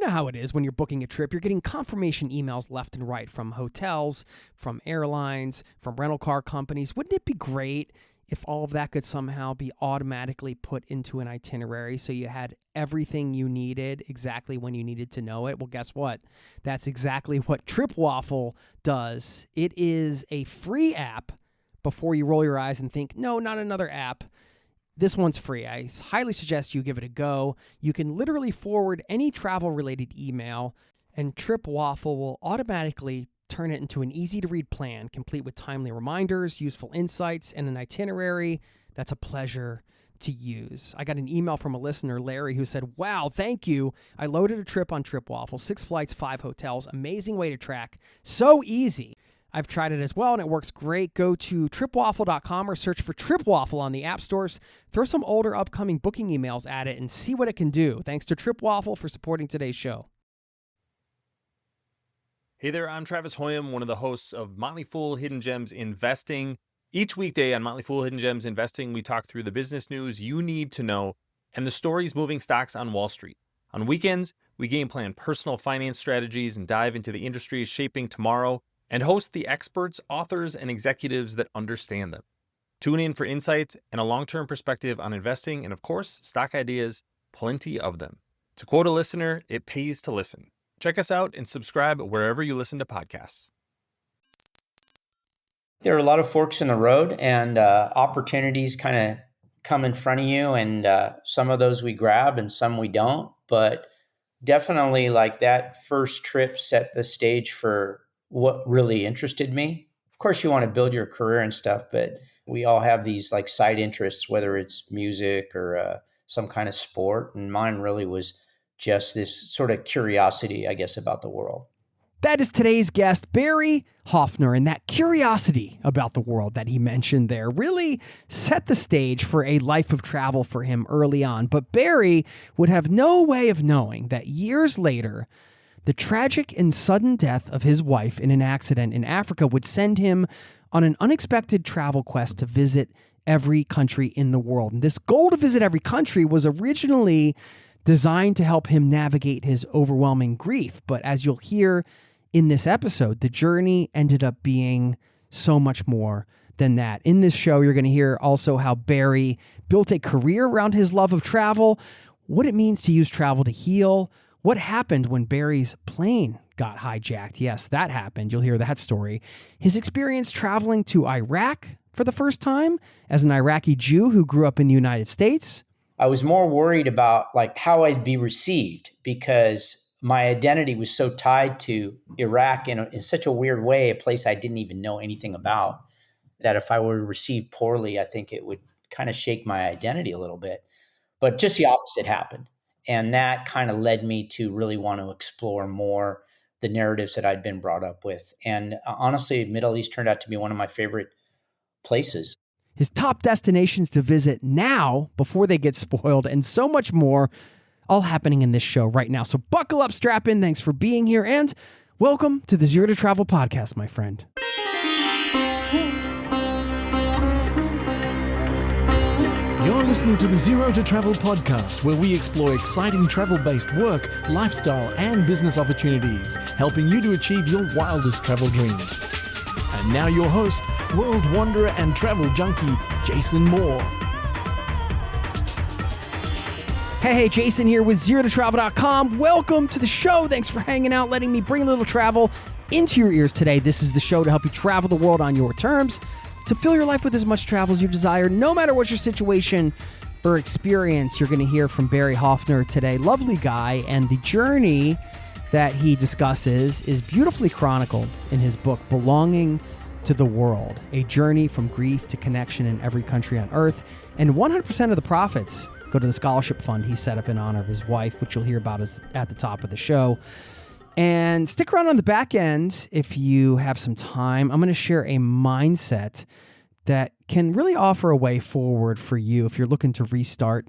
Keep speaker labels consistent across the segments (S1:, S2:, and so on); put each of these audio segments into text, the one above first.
S1: know how it is when you're booking a trip. You're getting confirmation emails left and right from hotels, from airlines, from rental car companies. Wouldn't it be great if all of that could somehow be automatically put into an itinerary so you had everything you needed exactly when you needed to know it? Well, guess what? That's exactly what TripWaffle does. It is a free app. Before you roll your eyes and think, no, not another app. This one's free. I highly suggest you give it a go. You can literally forward any travel-related email, and TripWaffle will automatically turn it into an easy-to-read plan, complete with timely reminders, useful insights, and an itinerary that's a pleasure to use. I got an email from a listener, Larry, who said, wow, thank you. I loaded a trip on TripWaffle, 6 flights, 5 hotels. Amazing way to track. So easy. I've tried it as well, and it works great. Go to tripwaffle.com or search for TripWaffle on the app stores. Throw some older upcoming booking emails at it and see what it can do. Thanks to TripWaffle for supporting today's show.
S2: Hey there, I'm Travis Hoyam, one of the hosts of Motley Fool Hidden Gems Investing. Each weekday on Motley Fool Hidden Gems Investing, we talk through the business news you need to know and the stories moving stocks on Wall Street. On weekends, we game plan personal finance strategies and dive into the industries shaping tomorrow, and host the experts, authors, and executives that understand them. Tune in for insights and a long-term perspective on investing and, of course, stock ideas, plenty of them. To quote a listener, it pays to listen. Check us out and subscribe wherever you listen to podcasts.
S3: There are a lot of forks in the road, and opportunities kind of come in front of you, and some of those we grab and some we don't. But definitely, like, that first trip set the stage for what really interested me. Of course, you want to build your career and stuff, but we all have these like side interests, whether it's music or some kind of sport. And mine really was just this sort of curiosity, I guess, about the world.
S1: That is today's guest, Barry Hoffner, and that curiosity about the world that he mentioned there really set the stage for a life of travel for him early on. But Barry would have no way of knowing that years later, the tragic and sudden death of his wife in an accident in Africa would send him on an unexpected travel quest to visit every country in the world. And this goal to visit every country was originally designed to help him navigate his overwhelming grief. But as you'll hear in this episode, the journey ended up being so much more than that. In this show, you're going to hear also how Barry built a career around his love of travel, what it means to use travel to heal, what happened when Barry's plane got hijacked. Yes, that happened. You'll hear that story. His experience traveling to Iraq for the first time as an Iraqi Jew who grew up in the United States.
S3: I was more worried about like how I'd be received, because my identity was so tied to Iraq in such a weird way, a place I didn't even know anything about, that if I were received poorly, I think it would kind of shake my identity a little bit. But just the opposite happened. And that kind of led me to really want to explore more the narratives that I'd been brought up with. And honestly, Middle East turned out to be one of my favorite places.
S1: His top destinations to visit now before they get spoiled, and so much more, all happening in this show right now. So buckle up, strap in. Thanks for being here, and welcome to the Zero to Travel podcast, my friend.
S4: You're listening to the Zero to Travel podcast, where we explore exciting travel-based work, lifestyle, and business opportunities, helping you to achieve your wildest travel dreams. And now your host, world wanderer and travel junkie, Jason Moore.
S1: Hey, Jason here with ZeroToTravel.com. Welcome to the show. Thanks for hanging out, letting me bring a little travel into your ears today. This is the show to help you travel the world on your terms, to fill your life with as much travel as you desire, no matter what your situation or experience. You're going to hear from Barry Hoffner today. Lovely guy, and the journey that he discusses is beautifully chronicled in his book, Belonging to the World, a journey from grief to connection in every country on earth. And 100% of the profits go to the scholarship fund he set up in honor of his wife, which you'll hear about at the top of the show. And stick around on the back end if you have some time. I'm going to share a mindset that can really offer a way forward for you if you're looking to restart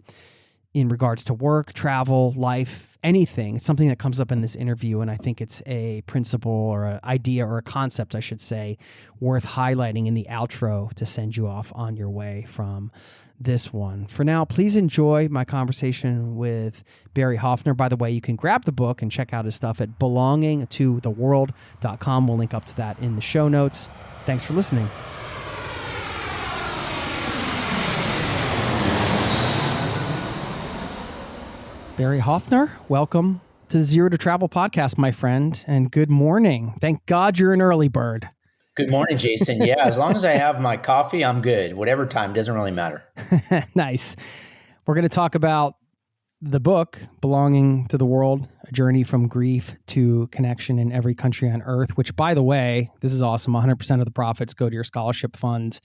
S1: in regards to work, travel, life, anything. It's something that comes up in this interview, and I think it's a principle or an idea or a concept, I should say, worth highlighting in the outro to send you off on your way from this one. For now, please enjoy my conversation with Barry Hoffner. By the way, you can grab the book and check out his stuff at belongingtotheworld.com. We'll link up to that in the show notes. Thanks for listening. Barry Hoffner, welcome to the Zero to Travel podcast, my friend, and good morning. Thank God you're an early bird.
S3: Good morning, Jason. Yeah, as long as I have my coffee, I'm good. Whatever time, doesn't really matter.
S1: Nice. We're going to talk about the book, Belonging to the World, A Journey from Grief to Connection in Every Country on Earth, which, by the way, this is awesome. 100% of the profits go to your scholarship fund.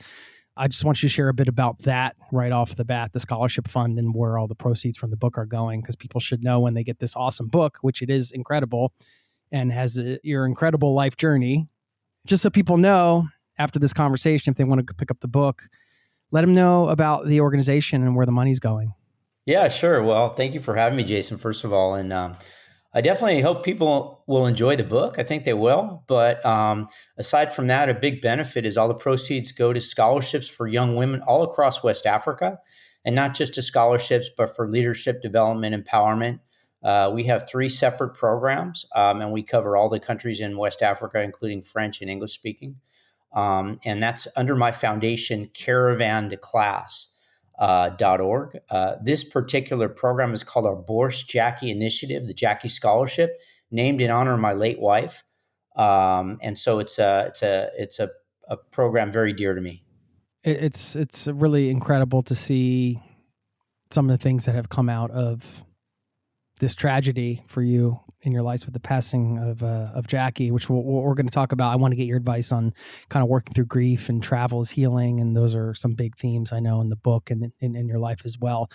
S1: I just want you to share a bit about that right off the bat, the scholarship fund and where all the proceeds from the book are going, because people should know when they get this awesome book, which it is incredible and has your incredible life journey. Just so people know after this conversation, if they want to pick up the book, let them know about the organization and where the money's going.
S3: Yeah, sure. Well, thank you for having me, Jason, first of all. And I definitely hope people will enjoy the book. I think they will. But aside from that, a big benefit is all the proceeds go to scholarships for young women all across West Africa, and not just to scholarships, but for leadership development, empowerment. We have 3 separate programs, and we cover all the countries in West Africa, including French and English speaking. And that's under my foundation, Caravan to Class. .org. This particular program is called our Bourse Jackie initiative, the Jackie Scholarship, named in honor of my late wife. And so it's a program very dear to me.
S1: It's really incredible to see some of the things that have come out of this tragedy for you in your life with the passing of Jackie, which we're going to talk about. I want to get your advice on kind of working through grief and travel as healing. And those are some big themes I know in the book and in your life as well.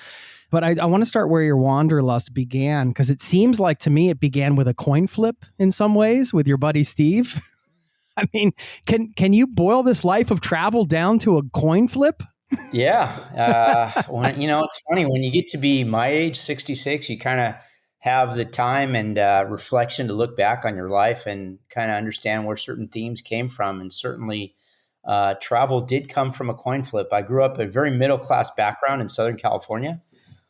S1: But I want to start where your wanderlust began, because it seems like to me it began with a coin flip in some ways with your buddy Steve. I mean, can you boil this life of travel down to a coin flip?
S3: Yeah. It's funny when you get to be my age, 66, you kind of have the time and reflection to look back on your life and kind of understand where certain themes came from. And certainly travel did come from a coin flip. I grew up a very middle-class background in Southern California,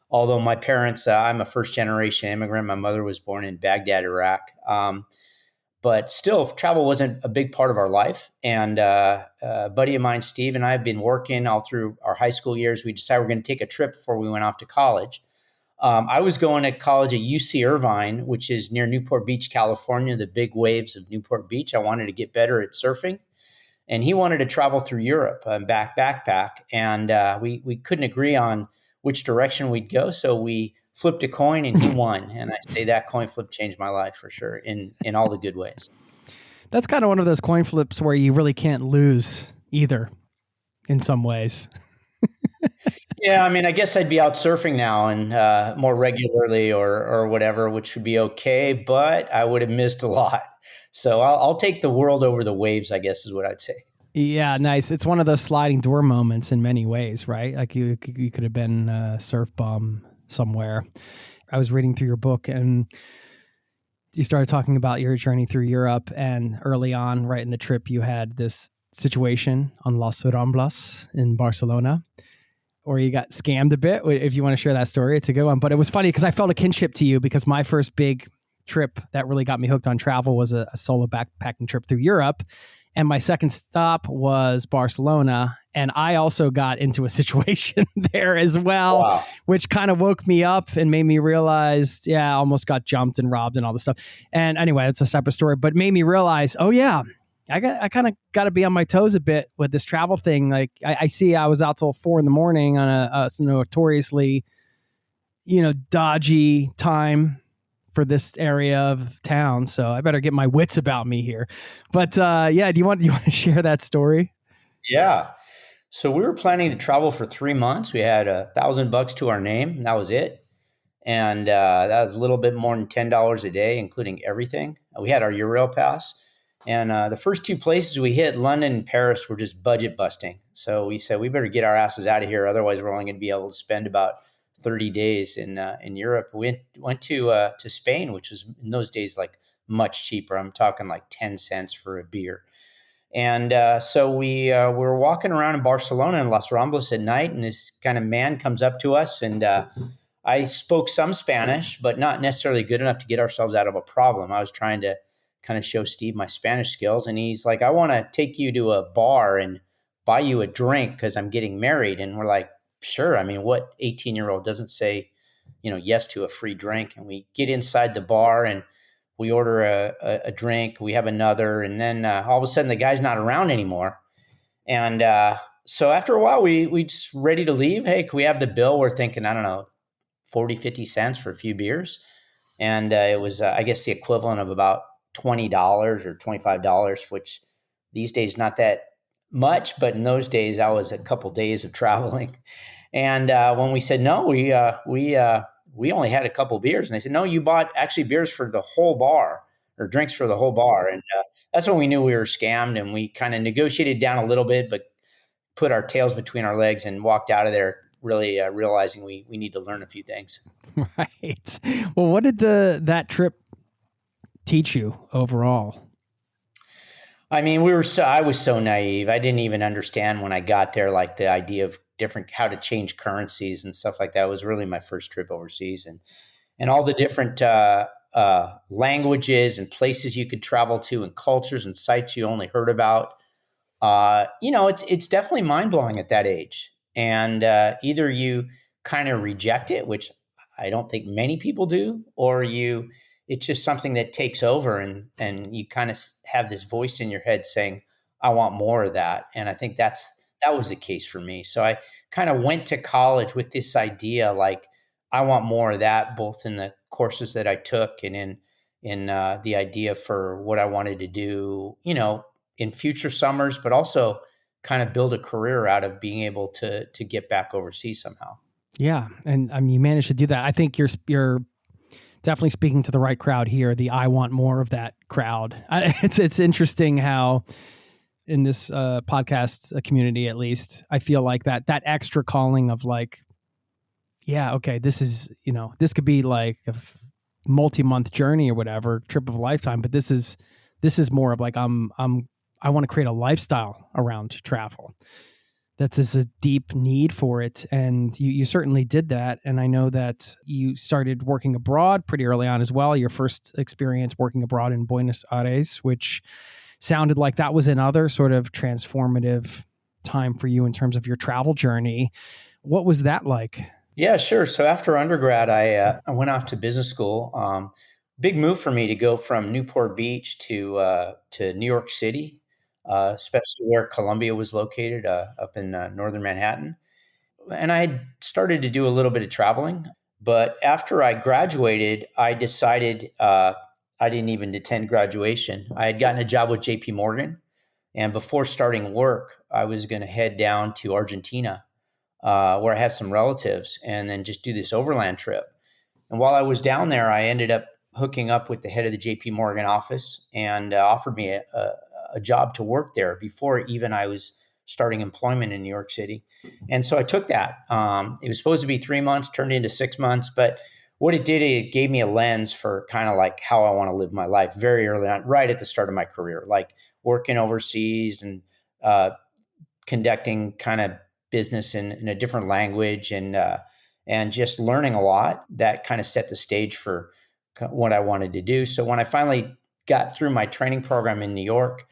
S3: although my parents, I'm a first-generation immigrant. My mother was born in Baghdad, Iraq. But still, travel wasn't a big part of our life. And a buddy of mine, Steve, and I have been working all through our high school years. We decided we're going to take a trip before we went off to college. I was going to college at UC Irvine, which is near Newport Beach, California, the big waves of Newport Beach. I wanted to get better at surfing. And he wanted to travel through Europe and backpack. And we couldn't agree on which direction we'd go. So we flipped a coin and he won. And I say that coin flip changed my life for sure in all the good ways.
S1: That's kind of one of those coin flips where you really can't lose either in some ways.
S3: Yeah, I mean, I guess I'd be out surfing now and more regularly or whatever, which would be okay, but I would have missed a lot. So I'll take the world over the waves, I guess is what I'd say.
S1: Yeah, nice. It's one of those sliding door moments in many ways, right? Like you could have been a surf bum somewhere. I was reading through your book and you started talking about your journey through Europe, and early on, right in the trip, you had this situation on Las Ramblas in Barcelona, or you got scammed a bit. If you want to share that story, it's a good one. But it was funny because I felt a kinship to you, because my first big trip that really got me hooked on travel was a solo backpacking trip through Europe. And my second stop was Barcelona. And I also got into a situation there as well, wow, which kind of woke me up and made me realize, I almost got jumped and robbed and all this stuff. And anyway, it's a separate story, but made me realize, I kind of got to be on my toes a bit with this travel thing. Like I was out till 4 a.m. on a notoriously, dodgy time for this area of town. So I better get my wits about me here. But do you want to share that story?
S3: Yeah. So we were planning to travel for 3 months. We had $1,000 to our name, and that was it. And that was a little bit more than $10 a day, including everything. We had our Eurail pass. And the first 2 places we hit, London and Paris, were just budget busting. So we said, we better get our asses out of here. Otherwise, we're only going to be able to spend about 30 days in Europe. We went to Spain, which was in those days like much cheaper. I'm talking like 10 cents for a beer. And so we were walking around in Barcelona in Las Ramblas at night, and this kind of man comes up to us, and I spoke some Spanish, but not necessarily good enough to get ourselves out of a problem. I was trying to kind of show Steve my Spanish skills, and he's like, I want to take you to a bar and buy you a drink because I'm getting married. And we're like, sure. I mean, what 18-year-old doesn't say, yes to a free drink? And we get inside the bar and we order a drink. We have another. And then all of a sudden the guy's not around anymore. And so after a while, we just ready to leave. Hey, can we have the bill? We're thinking, I don't know, 40, 50 cents for a few beers. And it was, I guess, the equivalent of about $20 or $25, which these days not that much, but in those days that was a couple days of traveling. And when we said no, we only had a couple beers, and they said, no, you bought actually beers for the whole bar or drinks for the whole bar. And that's when we knew we were scammed, and we kind of negotiated down a little bit, but put our tails between our legs and walked out of there really realizing we need to learn a few things.
S1: Right. Well, what did that trip teach you overall?
S3: I mean, I was so naive. I didn't even understand when I got there, like the idea of how to change currencies and stuff like that. It was really my first trip overseas, and all the different languages and places you could travel to and cultures and sites you only heard about. It's definitely mind blowing at that age. And either you kind of reject it, which I don't think many people do, or it's just something that takes over, and you kind of have this voice in your head saying, I want more of that. And I think that was the case for me. So I kind of went to college with this idea, like, I want more of that, both in the courses that I took and in the idea for what I wanted to do, in future summers, but also kind of build a career out of being able to get back overseas somehow. Yeah.
S1: And I mean, you managed to do that. I think you're definitely speaking to the right crowd here. The I want more of that crowd. It's interesting how in this podcast community, at least, I feel like that extra calling of like, yeah, okay, this is, this could be like a multi-month journey or whatever, trip of a lifetime, but this is more of like, I want to create a lifestyle around travel. That's just a deep need for it. And you certainly did that. And I know that you started working abroad pretty early on as well. Your first experience working abroad in Buenos Aires, which sounded like that was another sort of transformative time for you in terms of your travel journey. What was that like?
S3: Yeah, sure. So after undergrad, I went off to business school. Big move for me to go from Newport Beach to New York City. Especially where Columbia was located, up in northern Manhattan. And I had started to do a little bit of traveling. But after I graduated, I decided I didn't even attend graduation. I had gotten a job with JP Morgan. And before starting work, I was going to head down to Argentina, where I have some relatives, and then just do this overland trip. And while I was down there, I ended up hooking up with the head of the JP Morgan office and offered me a job to work there before even I was starting employment in New York City. And so I took that. It was supposed to be 3 months, turned into 6 months. But what it did, it gave me a lens for kind of like how I want to live my life very early on, right at the start of my career, like working overseas and conducting kind of business in a different language and just learning a lot. That kind of set the stage for what I wanted to do. So when I finally got through my training program in New York,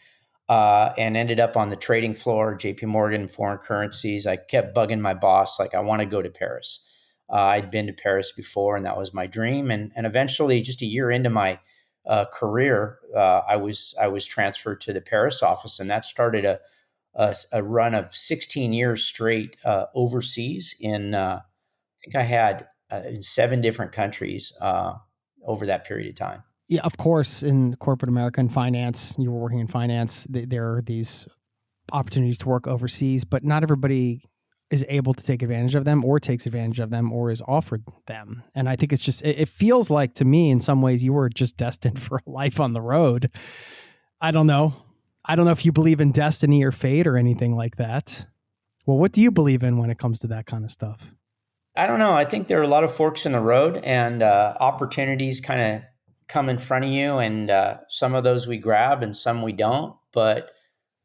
S3: and ended up on the trading floor, JP Morgan, foreign currencies, I kept bugging my boss, like, I want to go to Paris. I'd been to Paris before, and that was my dream. And eventually, just a year into my career, I was transferred to the Paris office, and that started a run of 16 years straight overseas. I think I had in 7 different countries over that period of time.
S1: Yeah, of course, in corporate America and finance, you were working in finance, there are these opportunities to work overseas, but not everybody is able to take advantage of them or takes advantage of them or is offered them. And I think it's just, it feels like to me in some ways you were just destined for a life on the road. I don't know if you believe in destiny or fate or anything like that. Well, what do you believe in when it comes to that kind of stuff?
S3: I don't know. I think there are a lot of forks in the road, and opportunities kind of come in front of you, and some of those we grab and some we don't. But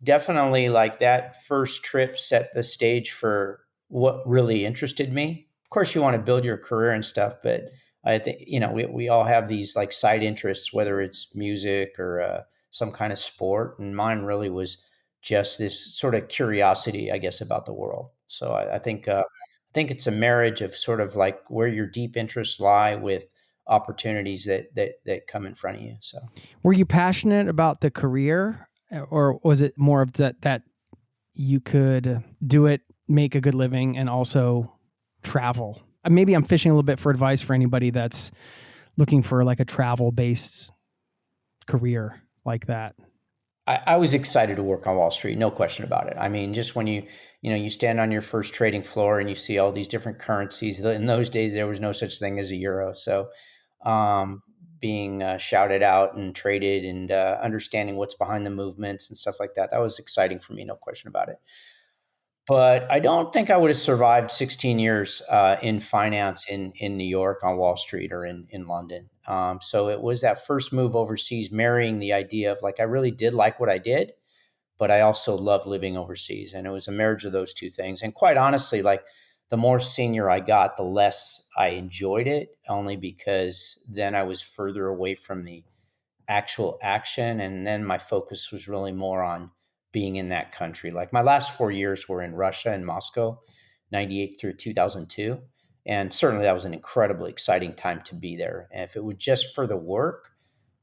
S3: definitely, like, that first trip set the stage for what really interested me. Of course, you want to build your career and stuff, but I think, we all have these like side interests, whether it's music or some kind of sport. And mine really was just this sort of curiosity, I guess, about the world. So I think it's a marriage of sort of like where your deep interests lie with opportunities that come in front of you. So
S1: Were you passionate about the career, or was it more of that you could do it, make a good living, and also travel? Maybe I'm fishing a little bit for advice for anybody that's looking for like a travel-based career like that.
S3: I was excited to work on Wall Street, no question about it. I mean, just when you stand on your first trading floor and you see all these different currencies. In those days, there was no such thing as a euro. So being shouted out and traded and understanding what's behind the movements and stuff like that, that was exciting for me, no question about it. But I don't think I would have survived 16 years in finance in New York on Wall Street or in London. So it was that first move overseas, marrying the idea of like, I really did like what I did, but I also love living overseas. And it was a marriage of those two things. And quite honestly, like, the more senior I got, the less I enjoyed it, only because then I was further away from the actual action. And then my focus was really more on being in that country. Like, my last 4 years were in Russia and Moscow, 98 through 2002. And certainly that was an incredibly exciting time to be there. And if it was just for the work,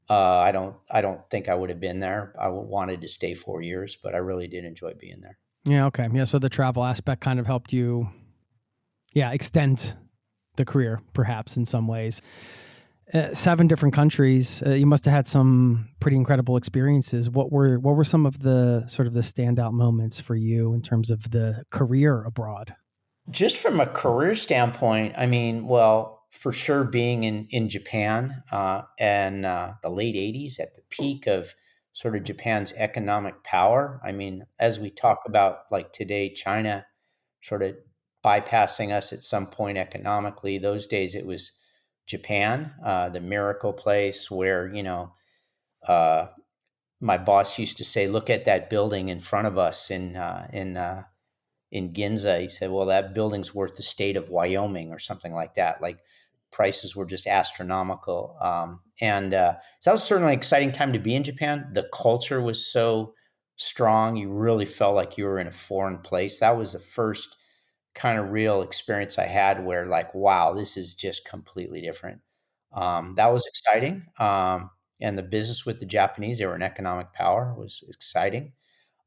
S3: I don't think I would have been there. I wanted to stay 4 years, but I really did enjoy being there.
S1: Yeah. Okay. Yeah. So the travel aspect kind of helped you, extend the career perhaps in some ways. 7 different countries. You must have had some pretty incredible experiences. What were some of the sort of the standout moments for you in terms of the career abroad?
S3: Just from a career standpoint, I mean, well, for sure being in Japan and the late 80s at the peak of sort of Japan's economic power. I mean, as we talk about like today, China sort of bypassing us at some point economically. Those days it was Japan, the miracle place where, uh, my boss used to say, look at that building in front of us in Ginza. He said, well, that building's worth the state of Wyoming or something like that. Like, prices were just astronomical. So that was certainly an exciting time to be in Japan. The culture was so strong. You really felt like you were in a foreign place. That was the first kind of real experience I had where, like, wow, this is just completely different. That was exciting. And the business with the Japanese, they were an economic power, was exciting.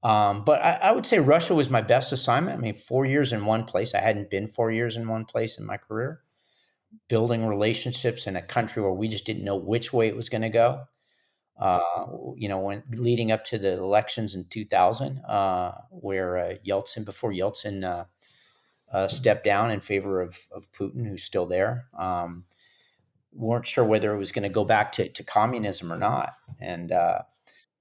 S3: But I would say Russia was my best assignment. I mean, 4 years in one place. I hadn't been 4 years in one place in my career. Building relationships in a country where we just didn't know which way it was going to go. When leading up to the elections in 2000, where before Yeltsin stepped down in favor of Putin, who's still there. Weren't sure whether it was going to go back to communism or not. And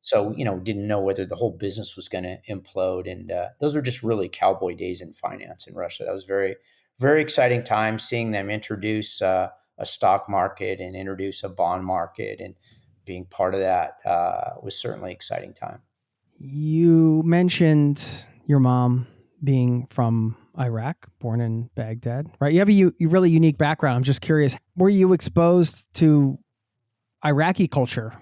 S3: so, didn't know whether the whole business was going to implode. And those were just really cowboy days in finance in Russia. That was very, very exciting time, seeing them introduce a stock market and introduce a bond market, and being part of that was certainly an exciting time.
S1: You mentioned your mom being from Iraq, born in Baghdad, right? You have a really unique background. I'm just curious, were you exposed to Iraqi culture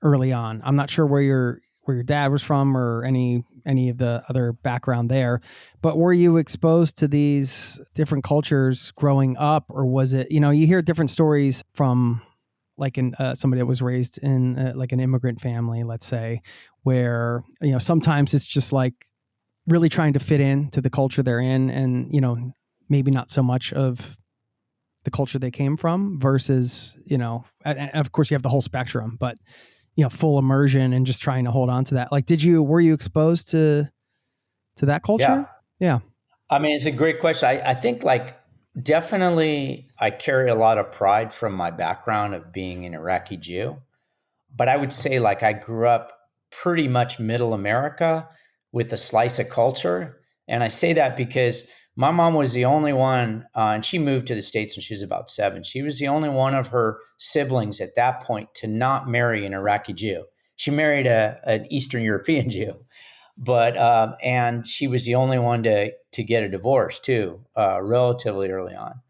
S1: early on? I'm not sure where your dad was from or any of the other background there, but were you exposed to these different cultures growing up, or was it, you hear different stories from like somebody that was raised in like an immigrant family, let's say, where, sometimes it's just like really trying to fit in to the culture they're in, and, maybe not so much of the culture they came from versus, and of course you have the whole spectrum, but full immersion and just trying to hold on to that. Like, were you exposed to that culture? Yeah.
S3: I mean, it's a great question. I think, like, definitely I carry a lot of pride from my background of being an Iraqi Jew, but I would say, like, I grew up pretty much middle America with a slice of culture. And I say that because My mom was the only one, and she moved to the States when she was about 7. She was the only one of her siblings at that point to not marry an Iraqi Jew. She married an Eastern European Jew, but and she was the only one to get a divorce too, relatively early on.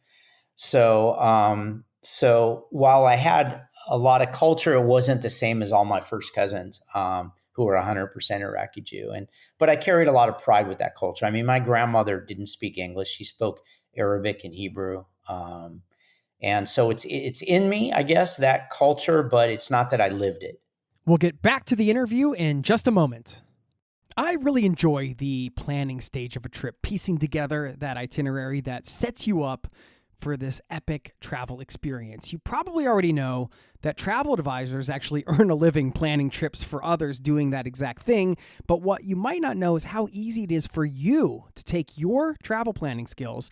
S3: So while I had a lot of culture, it wasn't the same as all my first cousins who were 100% Iraqi Jew. But I carried a lot of pride with that culture. I mean, my grandmother didn't speak English; she spoke Arabic and Hebrew, and so it's in me, I guess, that culture. But it's not that I lived it.
S1: We'll get back to the interview in just a moment. I really enjoy the planning stage of a trip, piecing together that itinerary that sets you up for this epic travel experience. You probably already know that travel advisors actually earn a living planning trips for others doing that exact thing, but what you might not know is how easy it is for you to take your travel planning skills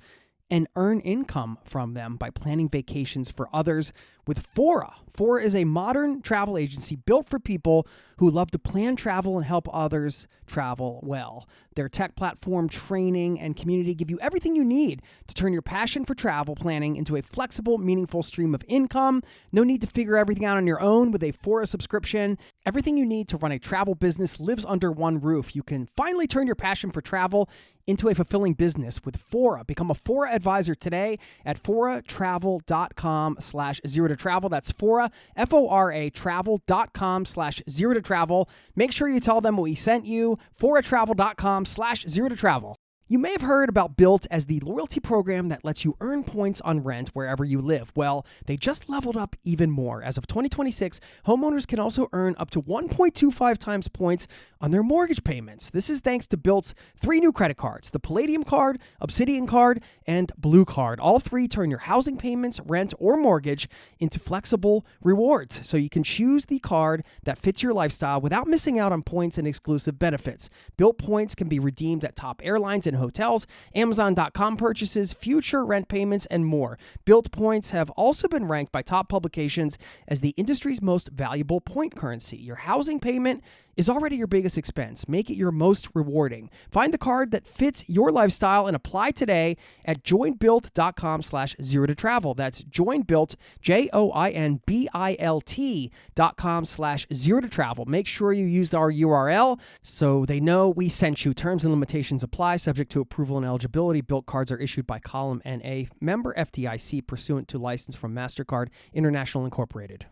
S1: and earn income from them by planning vacations for others with Fora. Fora is a modern travel agency built for people who love to plan travel and help others travel well. Their tech platform, training, and community give you everything you need to turn your passion for travel planning into a flexible, meaningful stream of income. No need to figure everything out on your own with a Fora subscription. Everything you need to run a travel business lives under one roof. You can finally turn your passion for travel into a fulfilling business with Fora. Become a Fora advisor today at foratravel.com/0to-travel. That's Fora, Fora travel.com/0to-travel. Make sure you tell them we sent you, foratravel.com/0to-travel. You may have heard about Built as the loyalty program that lets you earn points on rent wherever you live. Well, they just leveled up even more. As of 2026, homeowners can also earn up to 1.25 times points on their mortgage payments. This is thanks to Built's 3 new credit cards, the Palladium card, Obsidian card, and Blue card. All 3 turn your housing payments, rent, or mortgage into flexible rewards, so you can choose the card that fits your lifestyle without missing out on points and exclusive benefits. Built points can be redeemed at top airlines and hotels, Amazon.com purchases, future rent payments, and more. Built points have also been ranked by top publications as the industry's most valuable point currency. Your housing payment is already your biggest expense. Make it your most rewarding. Find the card that fits your lifestyle and apply today at joinbuilt.com/0to-travel. That's joinbuilt, joinbilt.com/0to-travel. Make sure you use our URL so they know we sent you. Terms and limitations apply, subject to approval and eligibility. Built cards are issued by Column NA, member FDIC, pursuant to license from MasterCard International Incorporated.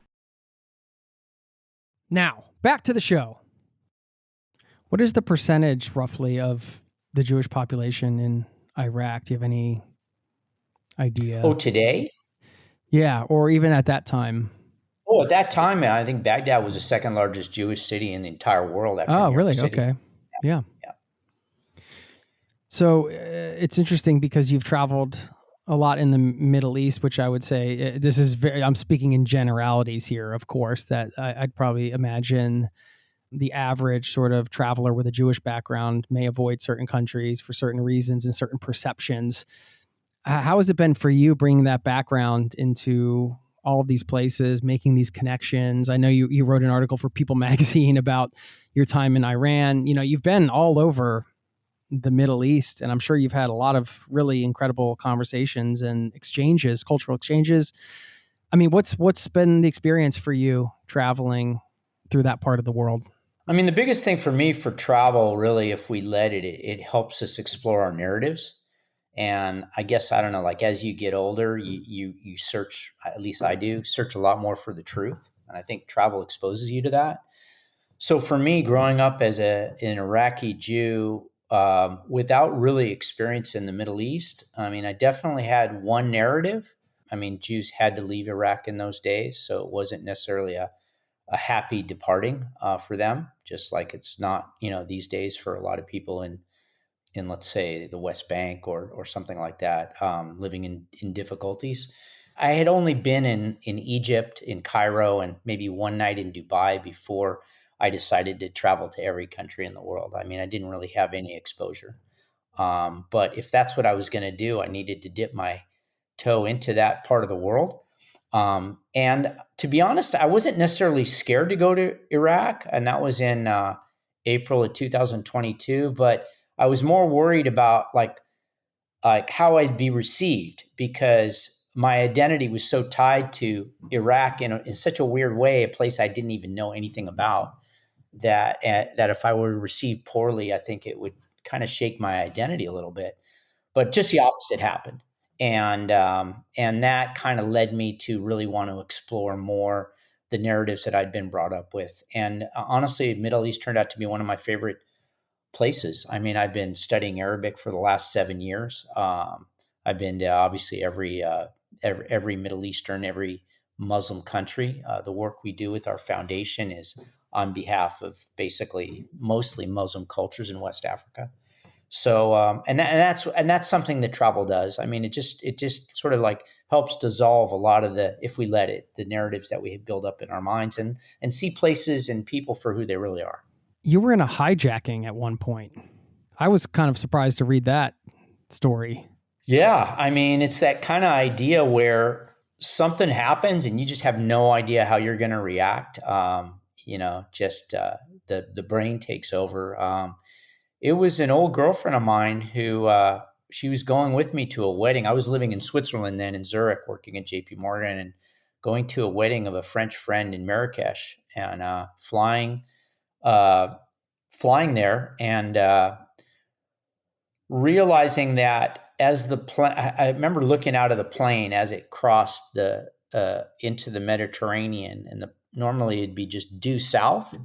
S1: Now, back to the show. What is the percentage, roughly, of the Jewish population in Iraq? Do you have any idea?
S3: Oh, today?
S1: Yeah, or even at that time.
S3: Oh, at that time, I think Baghdad was the second largest Jewish city in the entire world. After New York
S1: really?
S3: City.
S1: Okay. Yeah. So it's interesting because you've traveled a lot in the Middle East, which I would say this is I'm speaking in generalities here, of course, that I'd probably imagine the average sort of traveler with a Jewish background may avoid certain countries for certain reasons and certain perceptions. How has it been for you bringing that background into all of these places, making these connections? I know you wrote an article for People magazine about your time in Iran. You know, you've been all over the Middle East, and I'm sure you've had a lot of really incredible conversations and exchanges, cultural exchanges. I mean, what's been the experience for you traveling through that part of the world?
S3: I mean, the biggest thing for me for travel, really, if we let it helps us explore our narratives. And I guess, I don't know, like as you get older, you search, at least I do, search a lot more for the truth. And I think travel exposes you to that. So for me, growing up as an Iraqi Jew, without really experience in the Middle East, I mean, I definitely had one narrative. I mean, Jews had to leave Iraq in those days, so it wasn't necessarily a happy departing for them, just like it's not, these days for a lot of people in let's say the West Bank or something like that, living in difficulties. I had only been in Egypt, in Cairo, and maybe one night in Dubai before I decided to travel to every country in the world. I mean, I didn't really have any exposure. But if that's what I was going to do, I needed to dip my toe into that part of the world. And to be honest, I wasn't necessarily scared to go to Iraq, and that was in April of 2022. But I was more worried about like how I'd be received, because my identity was so tied to Iraq in such a weird way, a place I didn't even know anything about, that if I were received poorly, I think it would kind of shake my identity a little bit. But just the opposite happened, and that kind of led me to really want to explore more the narratives that I'd been brought up with. And honestly, Middle East turned out to be one of my favorite places. I mean, I've been studying Arabic for the last 7 years. I've been to obviously every Middle Eastern, every Muslim country. The work we do with our foundation is on behalf of basically mostly Muslim cultures in West Africa. So, and that's something that travel does. I mean, it just sort of like helps dissolve a lot of if we let it, the narratives that we have built up in our minds, and see places and people for who they really are.
S1: You were in a hijacking at one point. I was kind of surprised to read that story.
S3: Yeah. I mean, it's that kind of idea where something happens and you just have no idea how you're going to react. The brain takes over. It was an old girlfriend of mine who, she was going with me to a wedding. I was living in Switzerland then, in Zurich, working at JP Morgan, and going to a wedding of a French friend in Marrakesh, and flying there, and realizing that as the plane, I remember looking out of the plane as it crossed into the Mediterranean, and normally it'd be just due south,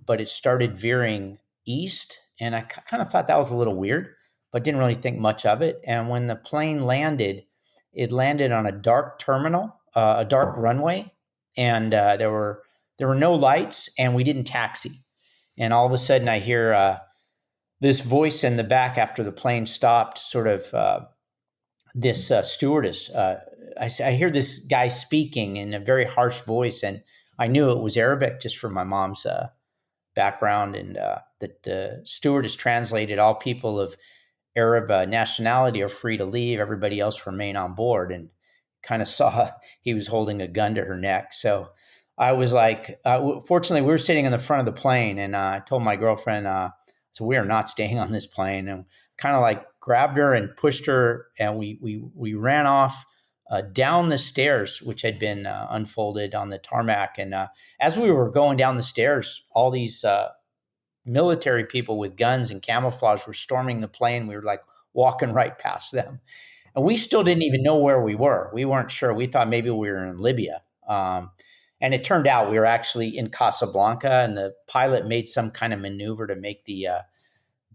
S3: but it started veering east, and I kind of thought that was a little weird, but didn't really think much of it. And when the plane landed, it landed on a dark terminal, a dark runway, and there were no lights, and we didn't taxi. And all of a sudden, I hear this voice in the back after the plane stopped, sort of this stewardess. I hear this guy speaking in a very harsh voice, and I knew it was Arabic just from my mom's background, and that the stewardess translated, "All people of Arab nationality are free to leave. Everybody else remain on board," and kind of saw he was holding a gun to her neck. So I was like, fortunately, we were sitting in the front of the plane, and I told my girlfriend, so we are not staying on this plane, and kind of like grabbed her and pushed her, and we ran off down the stairs, which had been unfolded on the tarmac. And as we were going down the stairs, all these military people with guns and camouflage were storming the plane. We were like walking right past them. And we still didn't even know where we were. We weren't sure. We thought maybe we were in Libya. And it turned out we were actually in Casablanca, and the pilot made some kind of maneuver to make the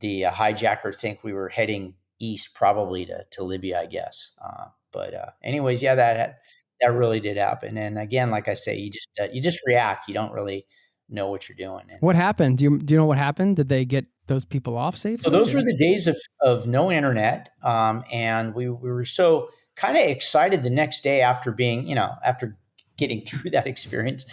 S3: hijacker think we were heading east, probably to Libya, I guess. But anyways, yeah, that really did happen. And again, like I say, you just react. You don't really know what you're doing. And
S1: what happened? Do you know what happened? Did they get those people off safely?
S3: So those were the days of no internet. And we were so kind of excited the next day after getting through that experience,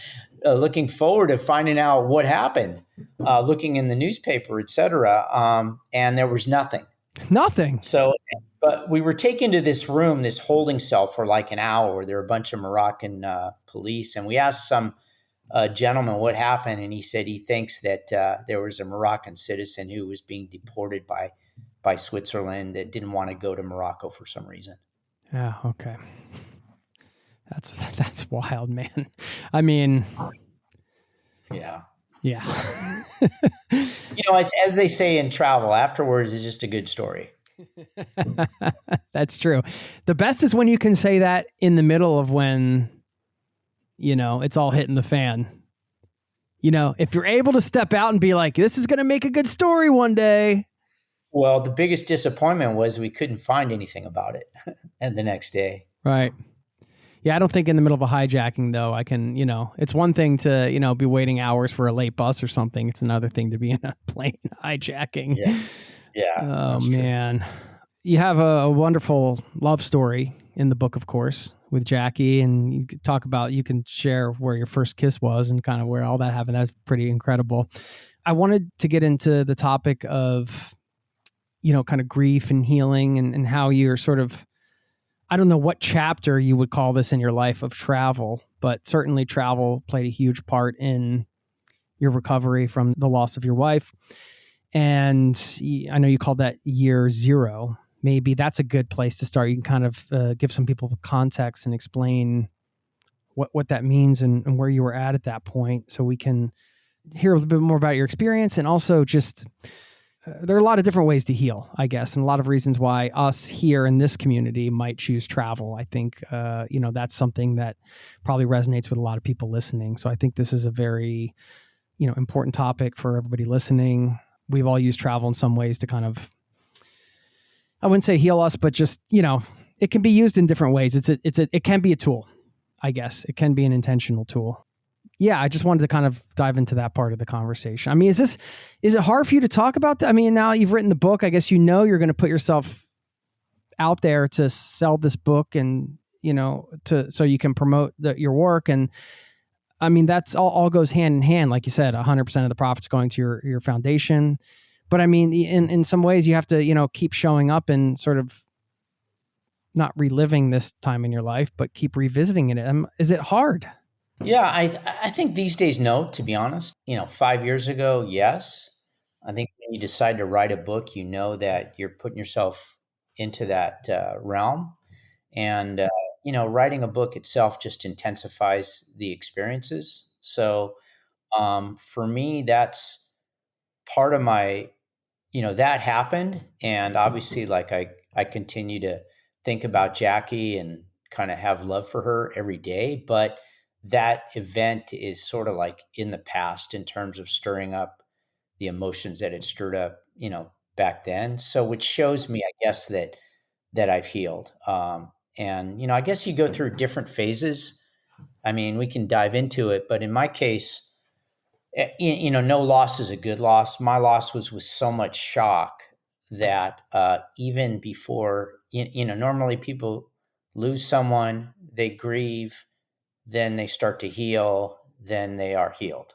S3: looking forward to finding out what happened, looking in the newspaper, et cetera. And there was nothing.
S1: Nothing.
S3: So, but we were taken to this room, this holding cell, for like an hour, where there were a bunch of Moroccan police. And we asked some gentleman what happened, and he said he thinks that there was a Moroccan citizen who was being deported by Switzerland that didn't want to go to Morocco for some reason.
S1: Yeah. Okay. That's wild, man. I mean,
S3: yeah. As they say in travel, afterwards is just a good story.
S1: That's true. The best is when you can say that in the middle of when, it's all hitting the fan. If you're able to step out and be like, this is going to make a good story one day.
S3: Well, the biggest disappointment was we couldn't find anything about it and the next day.
S1: Right. Yeah, I don't think in the middle of a hijacking, though, I can, it's one thing to, be waiting hours for a late bus or something. It's another thing to be in a plane hijacking.
S3: Yeah.
S1: Oh, man. You have a wonderful love story in the book, of course, with Jackie. And you could talk about, you can share where your first kiss was and kind of where all that happened. That's pretty incredible. I wanted to get into the topic of, kind of grief and healing and how you're sort of, I don't know what chapter you would call this in your life of travel, but certainly travel played a huge part in your recovery from the loss of your wife. And I know you called that year 0. maybe that's a good place to start. You can kind of give some people context and explain what that means and where you were at that point, so we can hear a little bit more about your experience. And also just there are a lot of different ways to heal, I guess, and a lot of reasons why us here in this community might choose travel. I think that's something that probably resonates with a lot of people listening. So I think this is a very important topic for everybody listening. We've all used travel in some ways to kind of, I wouldn't say heal us, but just it can be used in different ways. It can be a tool, I guess. It can be an intentional tool. Yeah, I just wanted to kind of dive into that part of the conversation. I mean, is it hard for you to talk about that? I mean, now you've written the book, I guess you're going to put yourself out there to sell this book and, so you can promote your work. And I mean, that's all goes hand in hand. Like you said, 100% of the profits going to your foundation. But I mean, in some ways you have to, keep showing up and sort of not reliving this time in your life, but keep revisiting it. Is it hard?
S3: Yeah, I think these days, no, to be honest. 5 years ago, yes. I think when you decide to write a book, that you're putting yourself into that realm. And, writing a book itself just intensifies the experiences. So for me, that's part of my, that happened. And obviously, like I continue to think about Jackie and kind of have love for her every day. But that event is sort of like in the past in terms of stirring up the emotions that it stirred up, back then. So which shows me, I guess, that I've healed. And, I guess you go through different phases. I mean, we can dive into it, but in my case, no loss is a good loss. My loss was with so much shock that even before, normally people lose someone, they grieve, then they start to heal, then they are healed.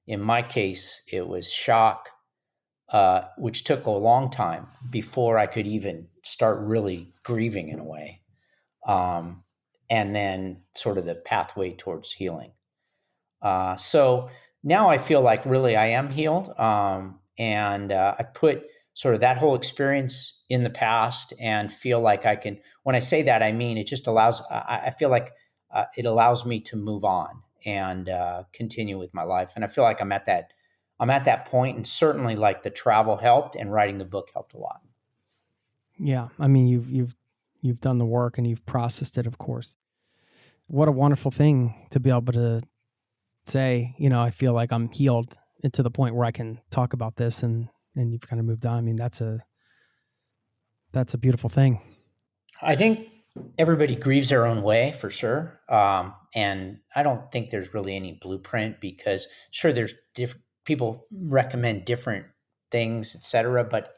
S3: In my case, it was shock, which took a long time before I could even start really grieving in a way. And then sort of the pathway towards healing. So now I feel like really I am healed. And I put sort of that whole experience in the past and feel like I can, when I say that, I mean, it just allows, I feel like it allows me to move on and continue with my life. And I feel like I'm at that point, and certainly like the travel helped and writing the book helped a lot.
S1: Yeah. I mean, you've done the work and you've processed it, of course. What a wonderful thing to be able to say, I feel like I'm healed to the point where I can talk about this and you've kind of moved on. I mean, that's a beautiful thing. I
S3: think everybody grieves their own way for sure. And I don't think there's really any blueprint, because sure, there's people recommend different things, etc. But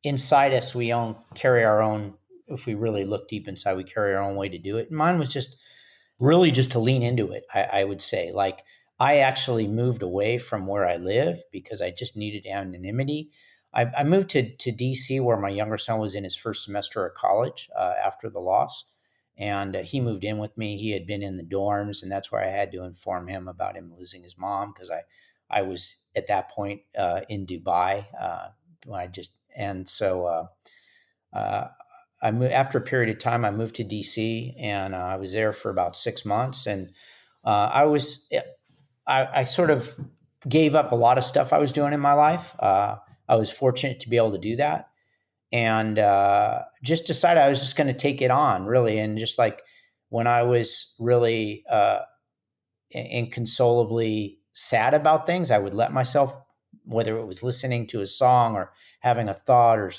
S3: inside us, we carry our own, if we really look deep inside, we carry our own way to do it. And mine was just really just to lean into it. I would say, like, I actually moved away from where I live because I just needed anonymity. I moved to DC, where my younger son was in his first semester of college after the loss. And he moved in with me. He had been in the dorms, and that's where I had to inform him about him losing his mom, because I was at that point in Dubai I moved after a period of time. I moved to DC, and I was there for about 6 months. And I sort of gave up a lot of stuff I was doing in my life. I was fortunate to be able to do that, and just decided I was just going to take it on, really. And just like when I was really inconsolably sad about things, I would let myself, whether it was listening to a song or having a thought or